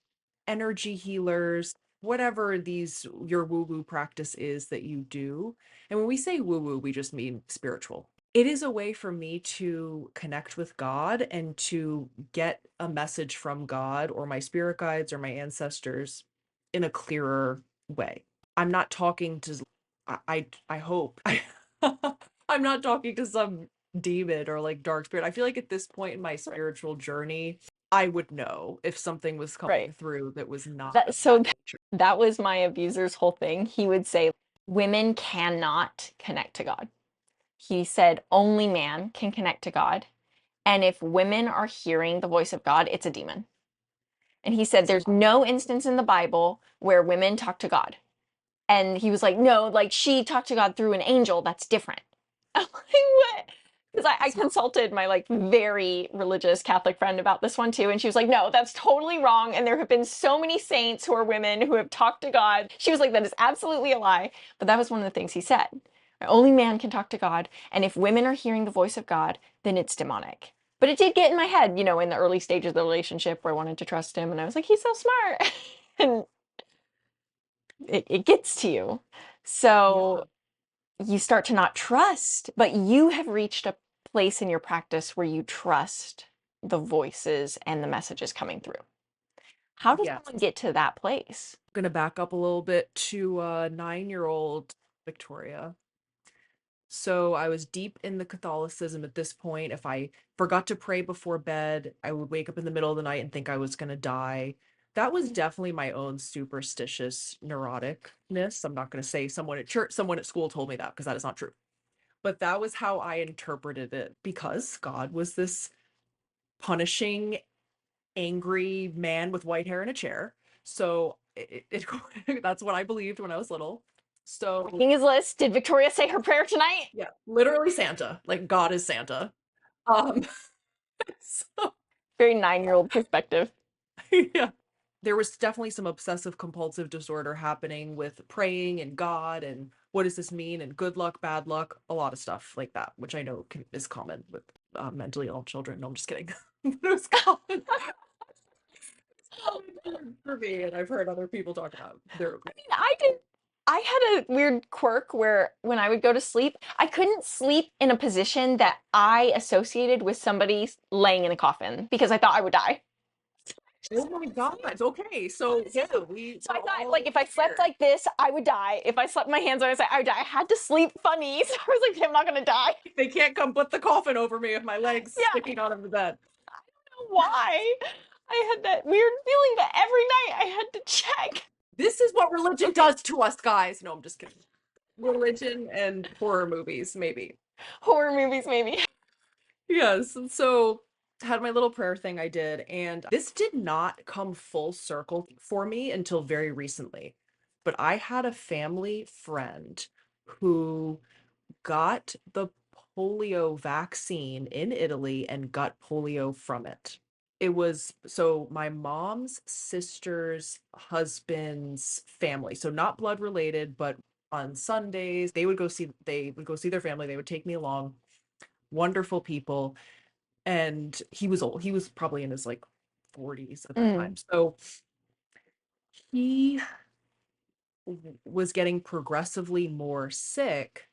energy healers, whatever these your woo-woo practice is that you do. And when we say woo-woo, we just mean spiritual. It is a way for me to connect with God and to get a message from God or my spirit guides or my ancestors in a clearer way. I'm not talking to I hope I'm not talking to some demon or like dark spirit. I feel like at this point in my spiritual journey, I would know if something was Right. coming through that was not That of so that th- nature. that was my abuser's whole thing. He would say women cannot connect to God. He said only man can connect to God. And if women are hearing the voice of God, it's a demon. And he said there's no instance in the Bible where women talk to God. And he was like, no, like she talked to God through an angel. That's different. I'm like, what? Because I consulted my like very religious Catholic friend about this one too. And she was like, no, that's totally wrong. And there have been so many saints who are women who have talked to God. She was like, that is absolutely a lie. But that was one of the things he said. Only man can talk to God. And if women are hearing the voice of God, then it's demonic. But it did get in my head, in the early stages of the relationship where I wanted to trust him. And I was like, he's so smart. And it gets to you. Yeah. So you start to not trust, but you have reached a place in your practice where you trust the voices and the messages coming through. How does Yes. someone get to that place? I'm gonna back up a little bit to 9-year-old Victoria. So I was deep in the Catholicism at this point. If I forgot to pray before bed, I would wake up in the middle of the night and think I was going to die. That was definitely my own superstitious neuroticness. I'm not going to say someone at church, someone at school told me that because that is not true. But that was how I interpreted it because God was this punishing, angry man with white hair in a chair. So that's what I believed when I was little. So Making his list. Did Victoria say her prayer tonight? yeah, literally Santa. Like God is Santa. Um, so Very 9-year-old perspective. yeah. There was definitely some obsessive compulsive disorder happening with praying and God and what does this mean and good luck, bad luck, a lot of stuff like that, which I know is common with mentally ill children. No, I'm just kidding. It was common. It's common for me, and I've heard other people talk about. They're okay. I did. I had a weird quirk where when I would go to sleep, I couldn't sleep in a position that I associated with somebody laying in a coffin because I thought I would die. Oh my God. Okay. So yeah, So we're I thought, all like, if I slept here. like this, I would die. If I slept my hands on my side, I would die. I had to sleep funny. So I was like, I'm not gonna die. They can't come put the coffin over me with my legs Yeah, I sticking out of the bed. don't know why. I had that weird feeling, but every night I had to check. This is what religion does to us, guys. No, I'm just kidding. Religion and horror movies, maybe. Horror movies, maybe. Yes. And so had my little prayer thing I did, and this did not come full circle for me until very recently. But I had a family friend who got the polio vaccine in Italy and got polio from it. It was so my mom's sister's husband's family. So not blood related, but on Sundays they would go see their family. They would take me along. Wonderful people. And he was old. He was probably in his like 40s at that time. Mm. So he was getting progressively more sick.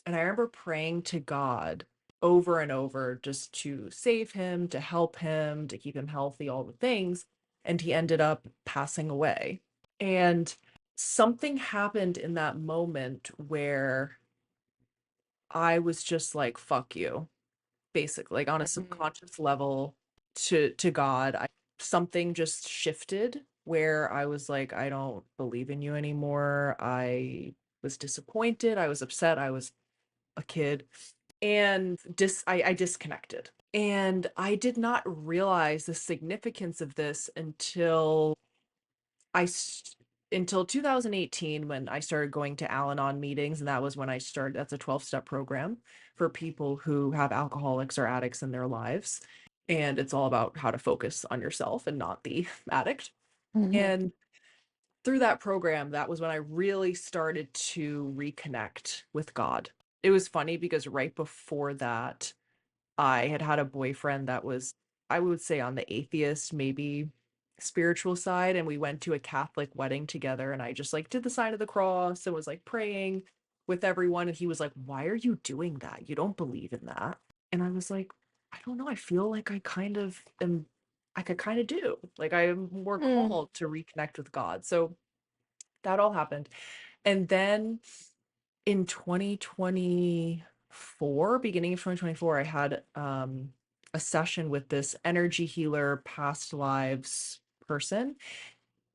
And I remember praying to God over and over just to save him, to help him, to keep him healthy, all the things. And he ended up passing away. And something happened in that moment where I was just like, fuck you, basically, like on a subconscious level to God. Something just shifted where I was like, I don't believe in you anymore. I was disappointed. I was upset. I was a kid and I disconnected. And I did not realize the significance of this until I until 2018 when I started going to Al-Anon meetings, and that was when I started. That's a 12-step program for people who have alcoholics or addicts in their lives, and it's all about how to focus on yourself and not the addict. Mhm. And through that program, that was when I really started to reconnect with God. It was funny because right before that, I had had a boyfriend that was, I would say, on the atheist, maybe spiritual side. And we went to a Catholic wedding together. And I just like did the sign of the cross and was like praying with everyone. And he was like, "Why are you doing that? You don't believe in that." And I was like, "I don't know. I feel like I kind of am, I could kind of do. Like I am more Mm. called to reconnect with God." So that all happened. And then in 2024, beginning of 2024, I had a session with this energy healer, past lives person.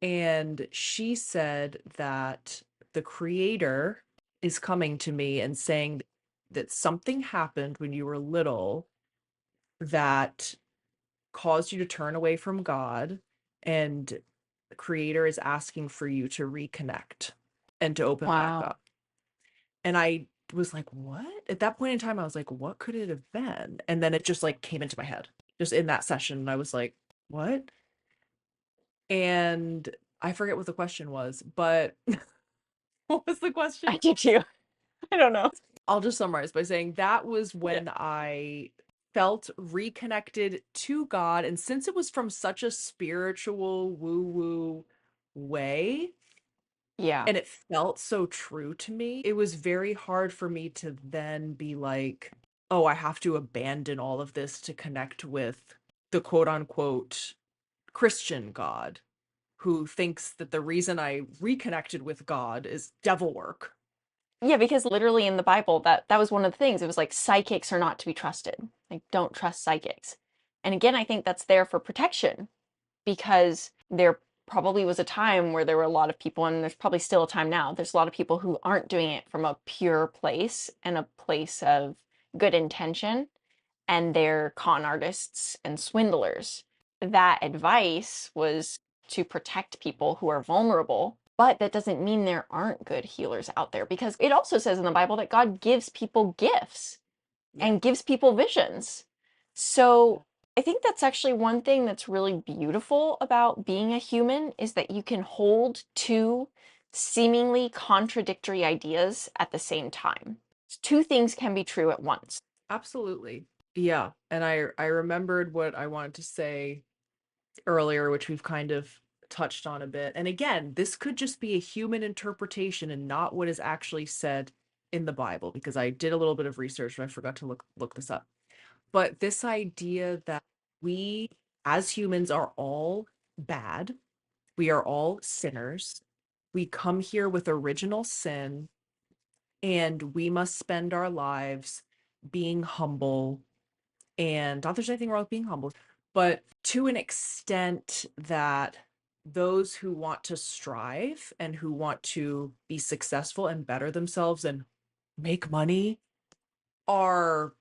And she said that the creator is coming to me and saying that something happened when you were little that caused you to turn away from God. And the creator is asking for you to reconnect and to open back Wow. up. And I was like, "What?" At that point in time, I was like, "What could it have been?" And then it just like came into my head just in that session. And I was like, "What?" And I forget what the question was, but what was the question? I do too. I don't know. I'll just summarize by saying that was Yeah. when I felt reconnected to God. And since it was from such a spiritual woo woo way, Yeah. and it felt so true to me, it was very hard for me to then be like, "Oh, I have to abandon all of this to connect with the quote unquote Christian God who thinks that the reason I reconnected with God is devil work." Yeah, because literally in the Bible, that was one of the things. It was like psychics are not to be trusted. Like, don't trust psychics. And again, I think that's there for protection because there probably was a time where there were a lot of people, and there's probably still a time now. There's a lot of people who aren't doing it from a pure place and a place of good intention, and they're con artists and swindlers. That advice was to protect people who are vulnerable, but that doesn't mean there aren't good healers out there because it also says in the Bible that God gives people gifts Yeah, and gives people visions. So I think that's actually one thing that's really beautiful about being a human is that you can hold two seemingly contradictory ideas at the same time. Two things can be true at once. absolutely. Yeah, and I remembered what I wanted to say earlier, which we've kind of touched on a bit. And again, this could just be a human interpretation and not what is actually said in the Bible, because I did a little bit of research and I forgot to look this up. But this idea that we as humans are all bad, we are all sinners. We come here with original sin, and we must spend our lives being humble. And not that there's anything wrong with being humble, but to an extent that those who want to strive and who want to be successful and better themselves and make money are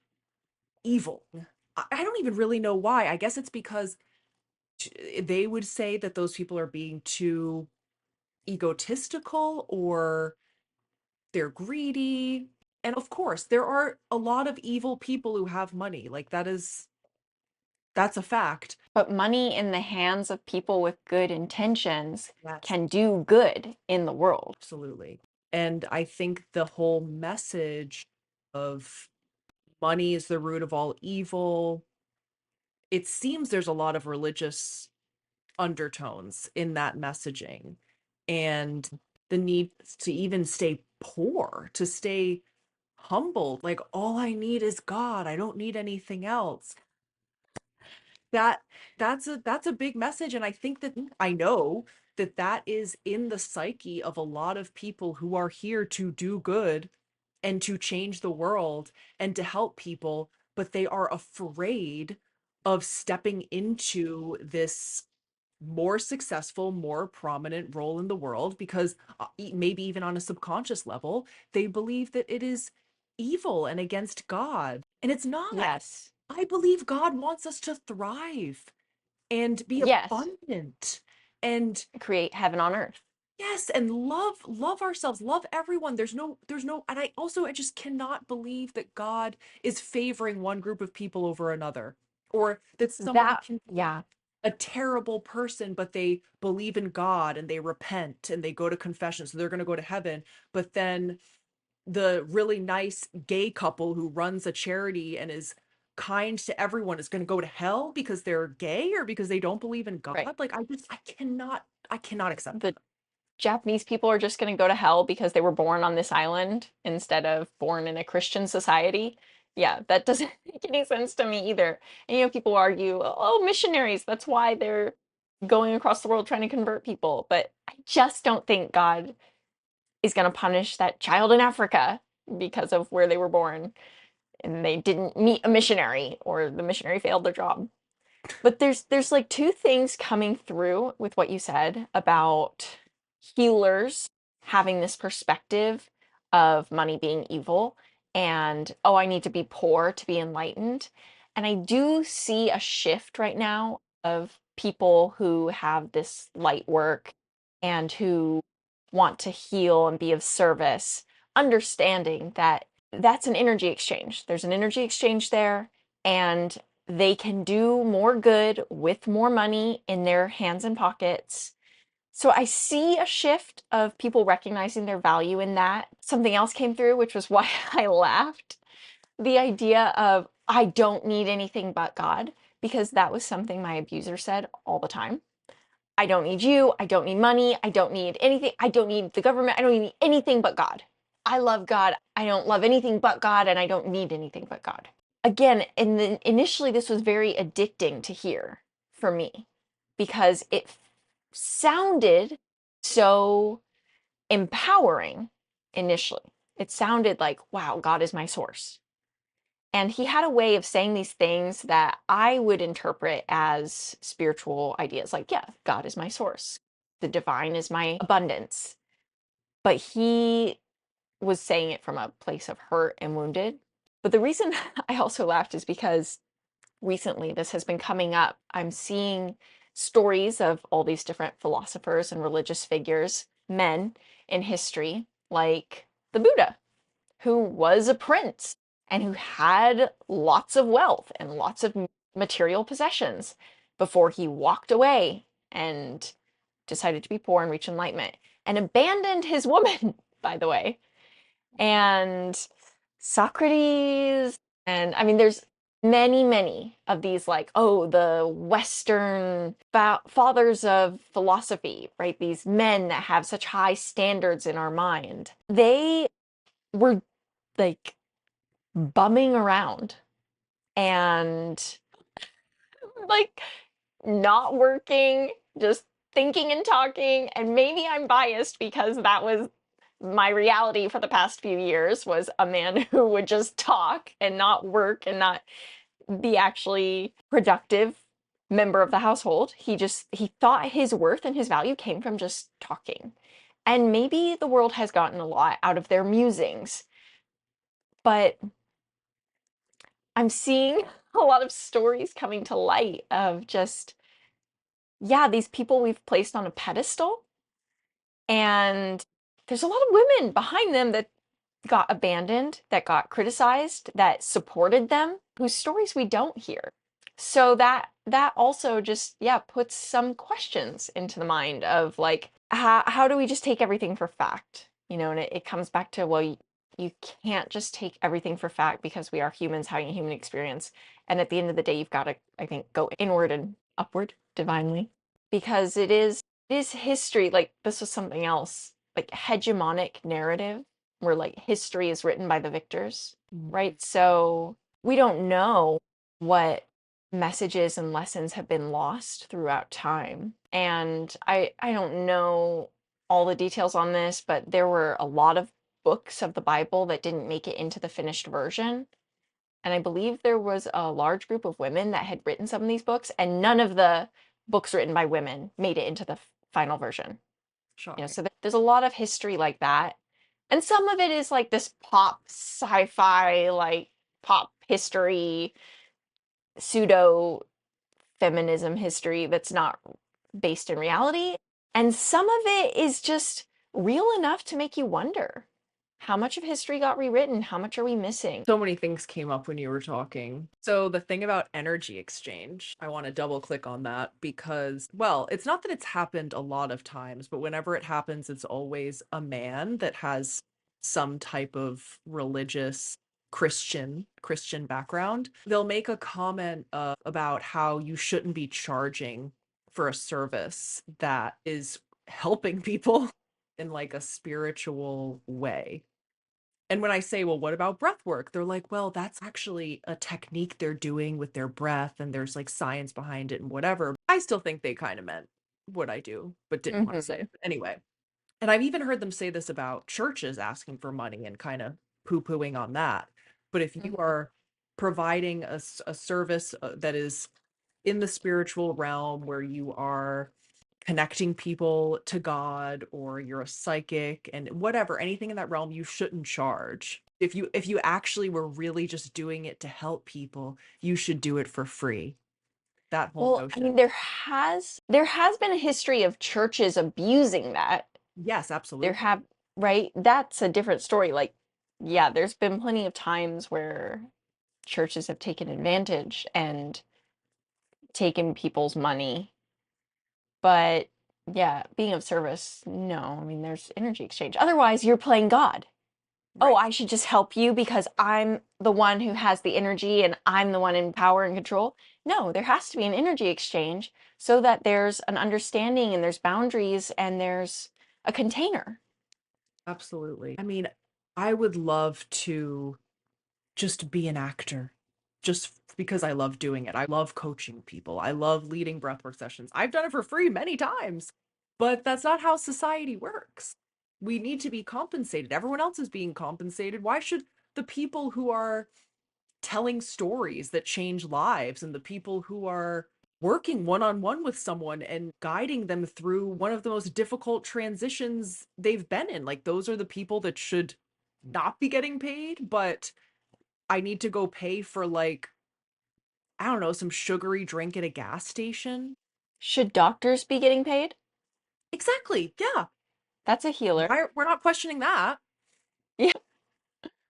evil. I don't even really know why. I guess it's because they would say that those people are being too egotistical or they're greedy. And of course, there are a lot of evil people who have money. Like that's a fact. But money in the hands of people with good intentions Yes, can do good in the world. absolutely. And I think the whole message of money is the root of all evil, it seems there's a lot of religious undertones in that messaging. And the need to even stay poor, to stay humble, like all I need is God. I don't need anything else. That that's a big message, and I think that I know that that is in the psyche of a lot of people who are here to do good and to change the world and to help people, but they are afraid of stepping into this more successful, more prominent role in the world because maybe even on a subconscious level, they believe that it is evil and against God. And it's not. Yes. I believe God wants us to thrive and be Yes. abundant and Create heaven on earth. Yes, and love ourselves, love everyone. There's no, and I just cannot believe that God is favoring one group of people over another, or that someone That, can be yeah, a terrible person, but they believe in God and they repent and they go to confession, so they're going to go to heaven. But then the really nice gay couple who runs a charity and is kind to everyone is going to go to hell because they're gay or because they don't believe in right. God. Like I cannot accept The that. Japanese people are just going to go to hell because they were born on this island instead of born in a Christian society. Yeah, that doesn't make any sense to me either. And people argue, oh, missionaries, that's why they're going across the world trying to convert people. But I just don't think God is going to punish that child in Africa because of where they were born and they didn't meet a missionary or the missionary failed their job. But there's like two things coming through with what you said about healers having this perspective of money being evil and, oh, I need to be poor to be enlightened. And I do see a shift right now of people who have this light work and who want to heal and be of service, understanding that that's an energy exchange. There's an energy exchange there, and they can do more good with more money in their hands and pockets. So I see a shift of people recognizing their value in that. Something else came through, which was why I laughed. The idea of, I don't need anything but God, because that was something my abuser said all the time. I don't need you. I don't need money. I don't need anything. I don't need the government. I don't need anything but God. I love God. I don't love anything but God, and I don't need anything but God. Again, initially, this was very addicting to hear for me because it sounded so empowering initially. It sounded like, wow, God is my source. And he had a way of saying these things that I would interpret as spiritual ideas like, yeah, God is my source, the divine is my abundance. But he was saying it from a place of hurt and wounded. But the reason I also laughed is because recently this has been coming up. I'm seeing stories of all these different philosophers and religious figures, men in history, like the Buddha, who was a prince and who had lots of wealth and lots of material possessions before he walked away and decided to be poor and reach enlightenment and abandoned his woman, by the way. And Socrates, and I mean, there's many, many of these, like, oh, the Western fathers of philosophy, right? These men that have such high standards in our mind. They were like bumming around and like not working, just thinking and talking. And maybe I'm biased because that was my reality for the past few years, was a man who would just talk and not work and not be actually productive member of the household. He thought his worth and his value came from just talking. And maybe the world has gotten a lot out of their musings, but I'm seeing a lot of stories coming to light of just, yeah, these people we've placed on a pedestal. And there's a lot of women behind them that got abandoned, that got criticized, that supported them, whose stories we don't hear. So that also just, yeah, puts some questions into the mind of like, how do we just take everything for fact? And it comes back to, well, you can't just take everything for fact because we are humans having a human experience. And at the end of the day, you've got to, I think, go inward and upward divinely, because it is history. Like, this was something else, like hegemonic narrative where like history is written by the victors, Mm. right? So we don't know what messages and lessons have been lost throughout time. And I don't know all the details on this, but there were a lot of books of the Bible that didn't make it into the finished version. And I believe there was a large group of women that had written some of these books, and none of the books written by women made it into the final version. Shocking. So there's a lot of history like that. And some of it is like this pop sci-fi, like pop history, pseudo feminism history that's not based in reality. And some of it is just real enough to make you wonder, how much of history got rewritten? How much are we missing? So many things came up when you were talking. So the thing about energy exchange, I want to double click on that because, well, it's not that it's happened a lot of times, but whenever it happens, it's always a man that has some type of religious Christian background. They'll make a comment about how you shouldn't be charging for a service that is helping people in like a spiritual way. And when I say, well, what about breath work? They're like, well, that's actually a technique they're doing with their breath, and there's like science behind it and whatever. I still think they kind of meant what I do, but didn't want to say Hmm. it. But anyway, and I've even heard them say this about churches asking for money and kind of poo pooing on that. But if you Hmm. are providing a service that is in the spiritual realm where you are connecting people to God or you're a psychic and whatever, anything in that realm, you shouldn't charge. If you actually were really just doing it to help people, you should do it for free. That whole Well, I notion. mean, there has been a history of churches abusing that. Yes, There absolutely. have, right? That's a different story. Like, yeah, there's been plenty of times where churches have taken advantage and taken people's money. But yeah, being of service, no. I mean, there's energy exchange. Otherwise, you're playing God. Oh, Right. I should just help you because I'm the one who has the energy and I'm the one in power and control. No, there has to be an energy exchange so that there's an understanding and there's boundaries and there's a container. Absolutely. I mean, I would love to just be an actor just because I love doing it. I love coaching people. I love leading breathwork sessions. I've done it for free many times, but that's not how society works. We need to be compensated. Everyone else is being compensated. Why should the people who are telling stories that change lives and the people who are working one on one with someone and guiding them through one of the most difficult transitions they've been in, like those are the people that should not be getting paid, but I need to go pay for like, I don't know, some sugary drink at a gas station. Should doctors be getting paid? Exactly. Yeah. That's a healer. We're not questioning that. Yeah.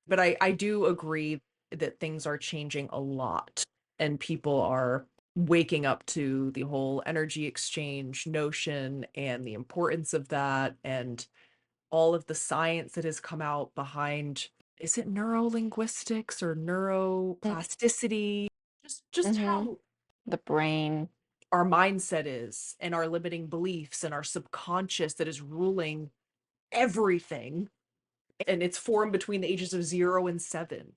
But I do agree that things are changing a lot and people are waking up to the whole energy exchange notion and the importance of that and all of the science that has come out behind, is it neurolinguistics or neuroplasticity? Just Mm-hmm. how The brain. our mindset is and our limiting beliefs and our subconscious that is ruling everything, and it's formed between the ages of 0 and 7,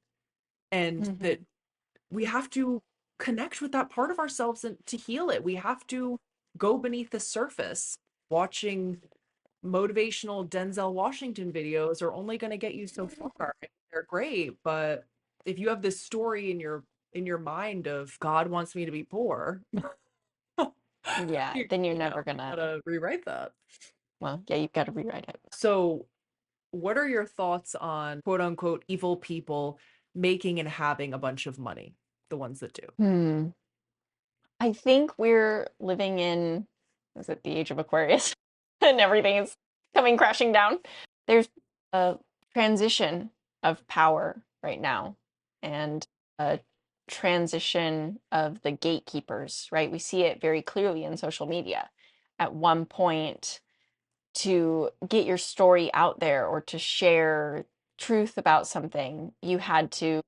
and that Mm-hmm. we have to connect with that part of ourselves and to heal it. We have to go beneath the surface. Watching motivational Denzel Washington videos are only going to get you so far. They're great, but if you have this story in your mind of God wants me to be poor, Yeah, you then you're you know, never gonna, gotta rewrite that. well, yeah, you've got to rewrite it. So, what are your thoughts on quote unquote evil people making and having a bunch of money? The ones that do. Hmm. I think we're living in, is it the age of Aquarius? And everything is coming crashing down. There's a transition of power right now and a transition of the gatekeepers, right? We see it very clearly in social media. At one point, to get your story out there or to share truth about something, you had to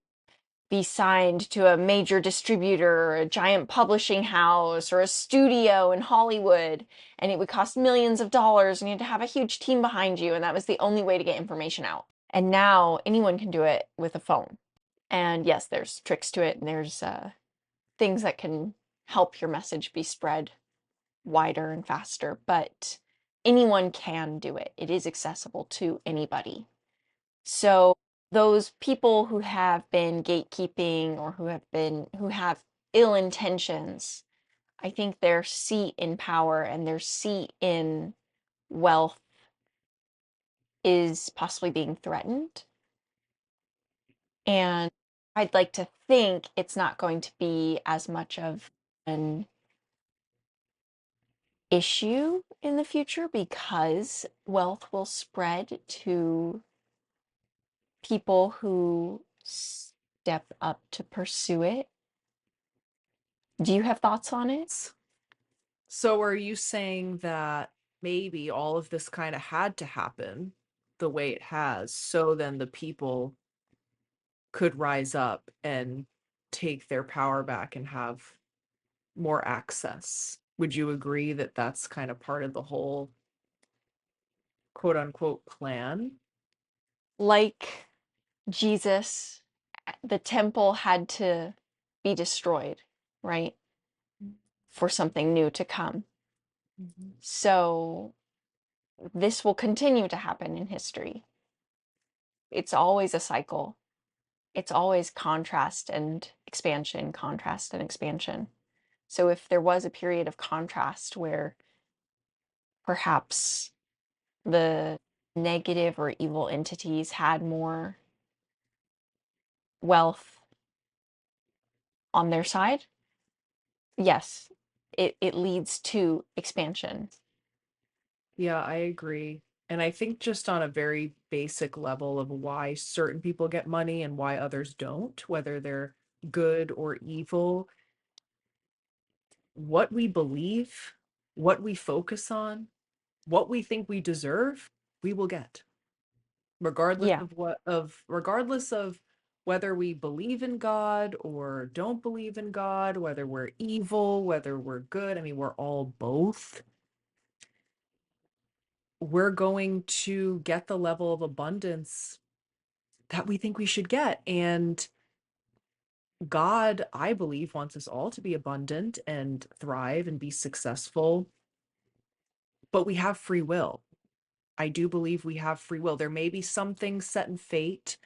be signed to a major distributor or a giant publishing house or a studio in Hollywood, and it would cost millions of dollars, and you had to have a huge team behind you, and that was the only way to get information out. And now anyone can do it with a phone. And yes, there's tricks to it, and there's things that can help your message be spread wider and faster, but anyone can do it. It is accessible to anybody. So those people who have been gatekeeping or who have ill intentions, I think their seat in power and their seat in wealth is possibly being threatened. And I'd like to think it's not going to be as much of an issue in the future because wealth will spread to people who step up to pursue it. Do you have thoughts on it? So are you saying that maybe all of this kind of had to happen the way it has, so then the people could rise up and take their power back and have more access? Would you agree that that's kind of part of the whole quote unquote plan? Like Jesus, the temple had to be destroyed, right? For something new to come. Mhm. So this will continue to happen in history. It's always a cycle. It's always contrast and expansion, contrast and expansion. So if there was a period of contrast where perhaps the negative or evil entities had more wealth on their side, yes, it leads to expansion. Yeah, I agree. And I think just on a very basic level of why certain people get money and why others don't, whether they're good or evil, what we believe, what we focus on, what we think we deserve, we will get. Regardless Yeah. of regardless of whether we believe in God or don't believe in God, whether we're evil, whether we're good, I mean, we're all both. We're going to get the level of abundance that we think we should get. And God, I believe, wants us all to be abundant and thrive and be successful, but we have free will. I do believe we have free will. There may be some things set in fate,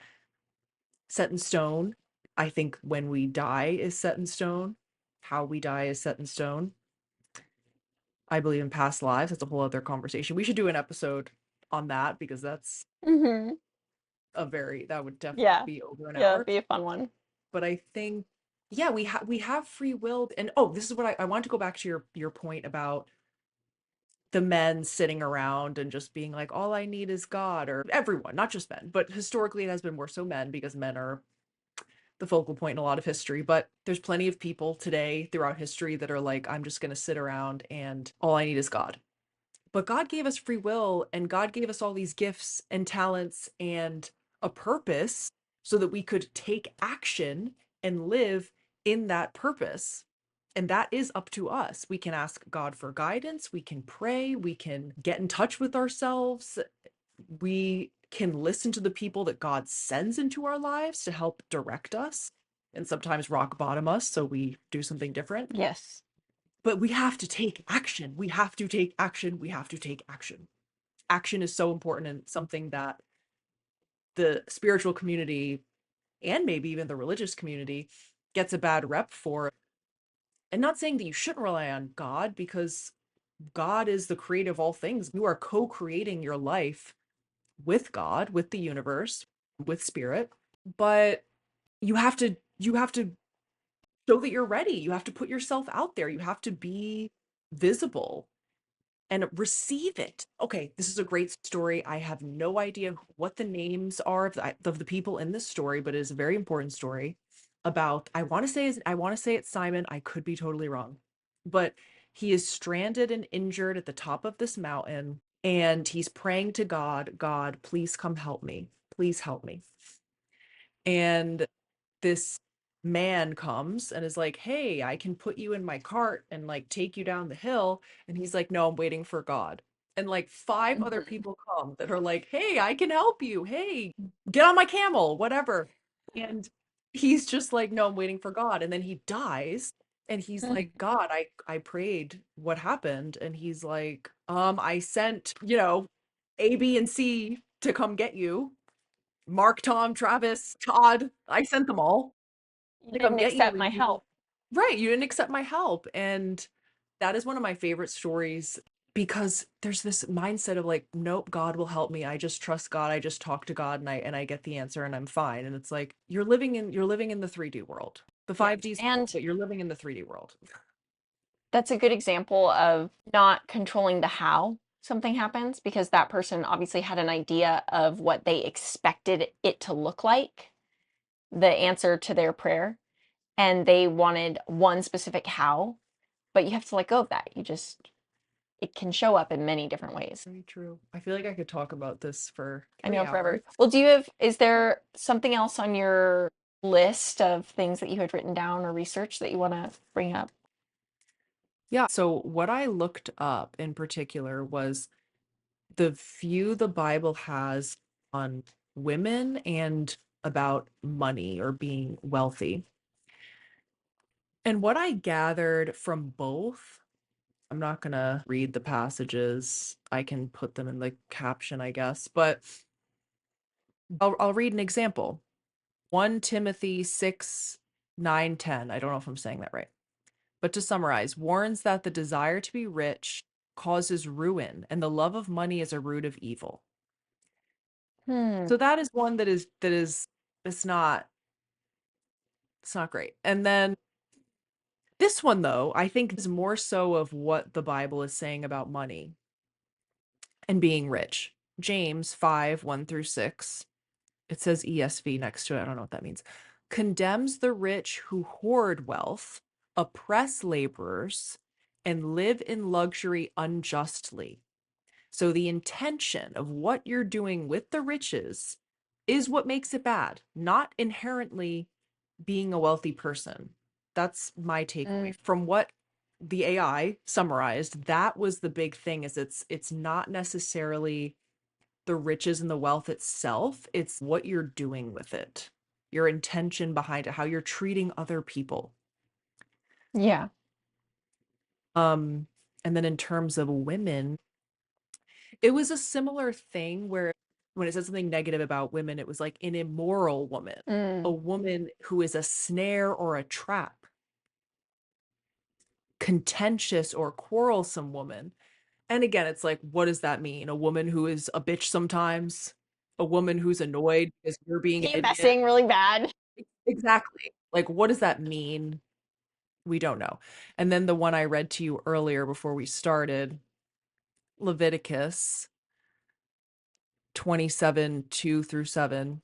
set in stone. I think when we die is set in stone. How we die is set in stone. I believe in past lives. That's a whole other conversation. We should do an episode on that because that's Hmm. that would definitely Yeah. be over an Yeah, it'd hour. be a fun one. But I think, yeah, we have free will. And oh, this is what I want to go back to your point about the men sitting around and just being like, all I need is God, or everyone, not just men, but historically it has been more so men because men are the focal point in a lot of history. But there's plenty of people today throughout history that are like, I'm just going to sit around and all I need is God. But God gave us free will and God gave us all these gifts and talents and a purpose so that we could take action and live in that purpose. And that is up to us. We can ask God for guidance. We can pray. We can get in touch with ourselves. We can listen to the people that God sends into our lives to help direct us and sometimes rock bottom us so we do something different. Yes. But we have to take action. We have to take action. We have to take action. Action is so important and something that the spiritual community and maybe even the religious community gets a bad rep for. And not saying that you shouldn't rely on God because God is the creator of all things. You are co-creating your life with God, with the universe, with spirit. But you have to show that you're ready. You have to put yourself out there. You have to be visible and receive it. Okay, this is a great story. I have no idea what the names are of the people in this story, but it is a very important story about I want to say it's Simon. I could be totally wrong. But he is stranded and injured at the top of this mountain and he's praying to God, God, please come help me. Please help me. And this man comes and is like, "Hey, I can put you in my cart and like take you down the hill." And he's like, "No, I'm waiting for God." And like five other Mhm. people come that are like, "Hey, I can help you. Hey, get on my camel, whatever." And he's just like, "No, I'm waiting for God." And then he dies and he's Mhm. like, "God, I prayed. What happened?" And he's like, I sent, A, B, and C to come get you. Mark, Tom, Travis, Todd. I sent them all You to come didn't get you accept and my help. right, you didn't accept my help. And that is one of my favorite stories because there's this mindset of like, nope, God will help me. I just trust God. I just talk to God and I get the answer and I'm fine. And it's like you're living in the 3D world. The Yes. 5D's cool, And but you're living in the 3D world. That's a good example of not controlling the how something happens, because that person obviously had an idea of what they expected it to look like, the answer to their prayer, and they wanted one specific how, but you have to let go of that. It can show up in many different ways. Very true. I feel like I could talk about this for I 3 know, hours. forever. Well, is there something else on your list of things that you had written down or research that you want to bring up? Yeah, so what I looked up in particular was the view the Bible has on women and about money or being wealthy. And what I gathered from both, I'm not going to read the passages. I can put them in the caption, I guess, but I'll read an example. 1 Timothy 6, 9, 10. I don't know if I'm saying that right. But to summarize, warns that the desire to be rich causes ruin, and the love of money is a root of evil. Hmm. So that is one that is it's not it's not great. And then this one though, I think is more so of what the Bible is saying about money and being rich. James 5, 1 through 6. It says ESV next to it. I don't know what that means. Condemns the rich who hoard wealth, oppress laborers, and live in luxury unjustly. So the intention of what you're doing with the riches is what makes it bad, not inherently being a wealthy person. That's my takeaway Mm. from what the AI summarized. That was the big thing is it's not necessarily the riches and the wealth itself, it's what you're doing with it. Your intention behind it, how you're treating other people. Yeah. Um and then in terms of women, it was a similar thing where when it said something negative about women, it was like an immoral woman, a Mm. woman who is a snare or a trap, contentious or quarrelsome woman. And again, it's like, what does that mean? A woman who is a bitch sometimes, a woman who's annoyed because you're being an idiot. Messing really bad. Exactly. Like, what does that mean? We don't know. And then the one I read to you earlier before we started, Leviticus 27, 2 through 7,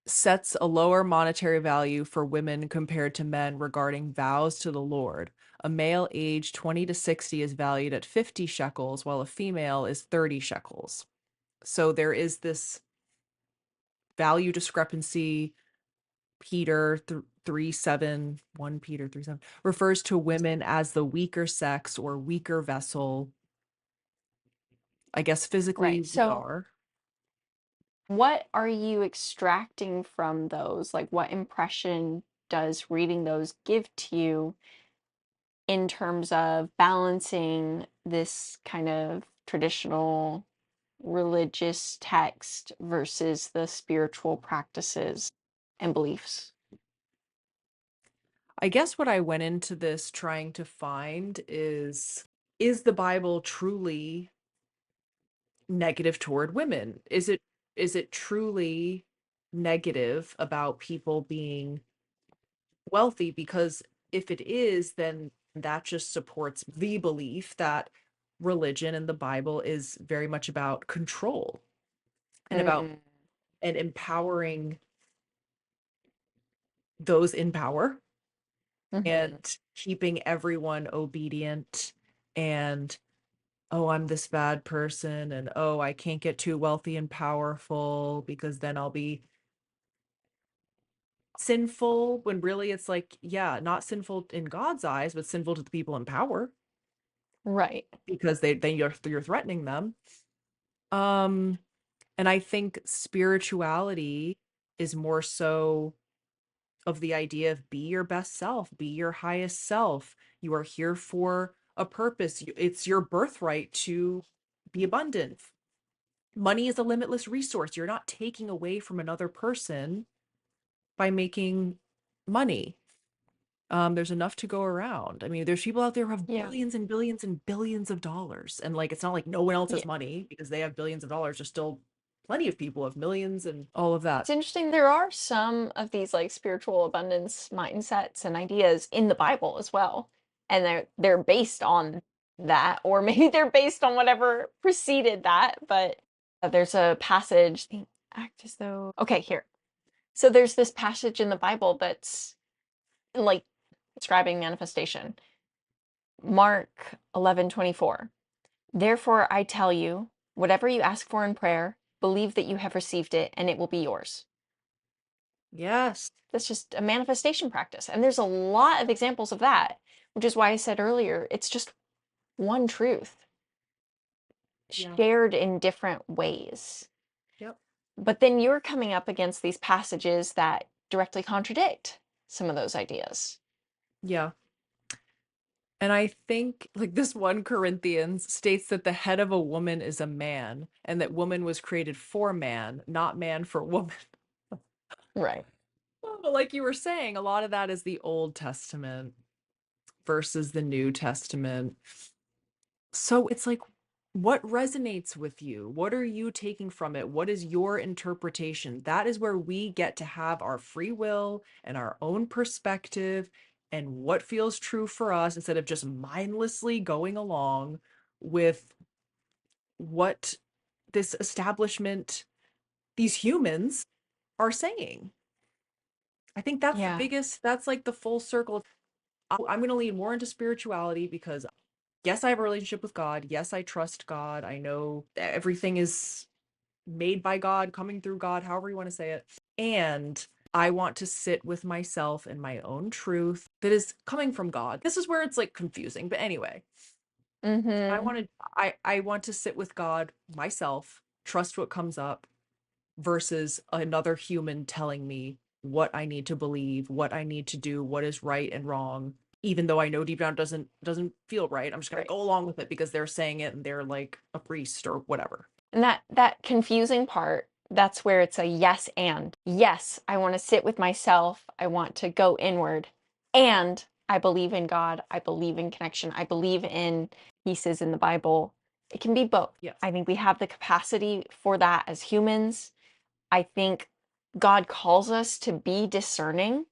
sets a lower monetary value for women compared to men regarding vows to the Lord. A male aged 20 to 60 is valued at 50 shekels, while a female is 30 shekels. So there is this value discrepancy. Peter 3 7, 1 Peter 3 7 refers to women as the weaker sex or weaker vessel. I guess physically Right. we So, are. what are you extracting from those? Like, what impression does reading those give to you in terms of balancing this kind of traditional religious text versus the spiritual practices and beliefs? I guess what I went into this trying to find is the Bible truly negative toward women? Is it truly negative about people being wealthy? Because if it is, then that just supports the belief that religion and the Bible is very much about control and about Mm. and empowering those in power Hmm. and keeping everyone obedient and oh, I'm this bad person and oh, I can't get too wealthy and powerful because then I'll be sinful when really it's like, yeah, not sinful in God's eyes, but sinful to the people in power Right. because you're threatening them. Um, and I think spirituality is more so of the idea of be your best self, be your highest self. You are here for a purpose. It's your birthright to be abundant. Money is a limitless resource. You're not taking away from another person by making money. There's enough to go around. I mean, there's people out there who have Yeah. billions and billions and billions of dollars. And like it's not like no one else Yeah. has money because they have billions of dollars. There's still plenty of people have millions and all of that. It's interesting. There are some of these like spiritual abundance mindsets and ideas in the Bible as well. and they're based on that, or maybe they're based on whatever preceded that. But there's a passage, they act as though, okay, here. So there's this passage in the Bible that's like describing manifestation. Mark 11:24. Therefore I tell you, whatever you ask for in prayer, believe that you have received it and it will be yours. Yes. That's just a manifestation practice. And there's a lot of examples of that, which is why I said earlier, it's just one truth Yeah. shared in different ways. Yep. But then you're coming up against these passages that directly contradict some of those ideas. Yeah. And I think like this 1 Corinthians states that the head of a woman is a man, and that woman was created for man, not man for woman. Right. But like you were saying, a lot of that is the Old Testament versus the New Testament. So it's like, what resonates with you? What are you taking from it? What is your interpretation? That is where we get to have our free will and our own perspective and what feels true for us instead of just mindlessly going along with what this establishment, these humans, are saying. I think that's the Yeah. biggest, that's like the full circle. I'm going to lean more into spirituality because yes, I have a relationship with God. Yes, I trust God. I know everything is made by God, coming through God, however you want to say it. And I want to sit with myself and my own truth that is coming from God. This is where it's like confusing, but anyway, I Mm-hmm. want to I want to sit with God myself, trust what comes up versus another human telling me what I need to believe, what I need to do, what is right and wrong, even though I know deep down doesn't feel right. I'm just going to Right. go along with it because they're saying it and they're like a priest or whatever. And that confusing part, that's where it's a yes and. Yes, I want to sit with myself. I want to go inward. And I believe in God. I believe in connection. I believe in pieces in the Bible. It can be both. Yes. I think we have the capacity for that as humans. I think God calls us to be discerning.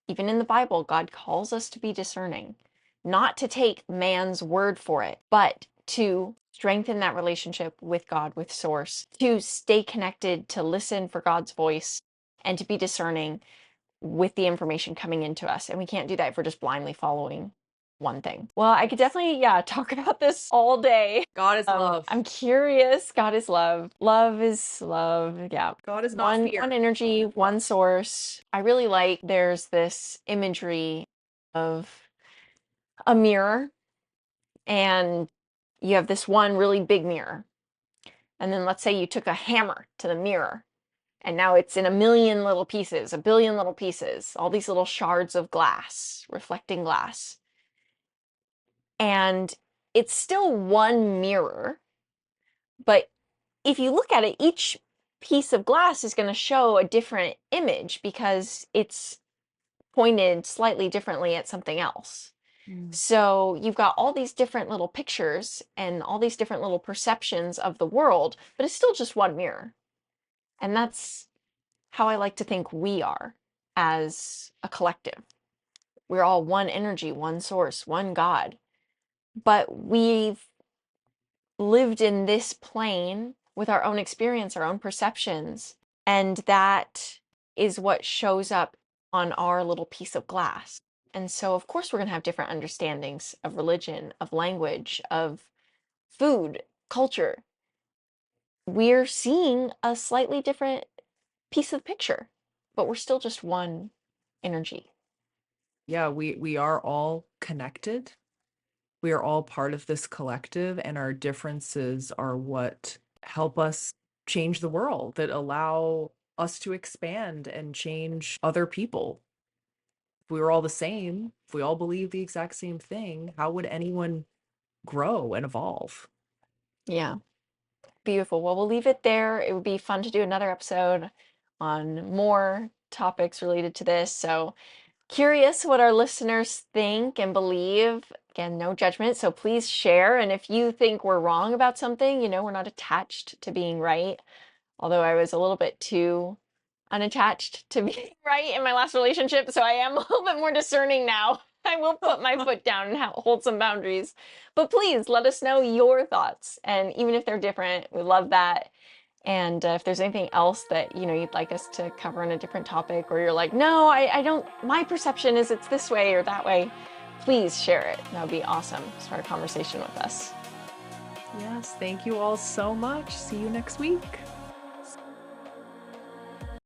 Even in the Bible, God calls us to be discerning, not to take man's word for it, but to strengthen that relationship with God, with Source, to stay connected, to listen for God's voice, and to be discerning with the information coming into us. And we can't do that if we're just blindly following one thing. Well, I could Yes. definitely, yeah, talk about this all day. God is love. I'm curious. God is love. Love is love. Yeah. God is not One fear. energy, one source. I really like there's this imagery of a mirror, and you have this one really big mirror. And then let's say you took a hammer to the mirror, and now it's in a million little pieces, a billion little pieces, all these little shards of glass, reflecting glass. And it's still one mirror, but if you look at it, each piece of glass is going to show a different image because it's pointed slightly differently at something else. Mm. So you've got all these different little pictures and all these different little perceptions of the world, but it's still just one mirror. And that's how I like to think we are as a collective. We're all one energy, one source, one God. But we've lived in this plane with our own experience, our own perceptions, and that is what shows up on our little piece of glass. And so, of course, we're going to have different understandings of religion, of language, of food, culture. We're seeing a slightly different piece of the picture, but we're still just one energy. Yeah, we are all connected. We are all part of this collective, and our differences are what help us change the world, that allow us to expand and change other people. If we were all the same, if we all believe the exact same thing, how would anyone grow and evolve? Yeah. Beautiful. Well, we'll leave it there. It would be fun to do another episode on more topics related to this. So, curious what our listeners think and believe. Again, no judgment. So, please share. And if you think we're wrong about something, we're not attached to being right. Although I was a little bit too unattached to being right in my last relationship. So, I am a little bit more discerning now. I will put my foot down and hold some boundaries. But please let us know your thoughts. And even if they're different, we love that. And if there's anything else that, you'd like us to cover on a different topic, or you're like, no, I don't, my perception is it's this way or that way, please share it. That would be awesome. Start a conversation with us. Yes, thank you all so much. See you next week.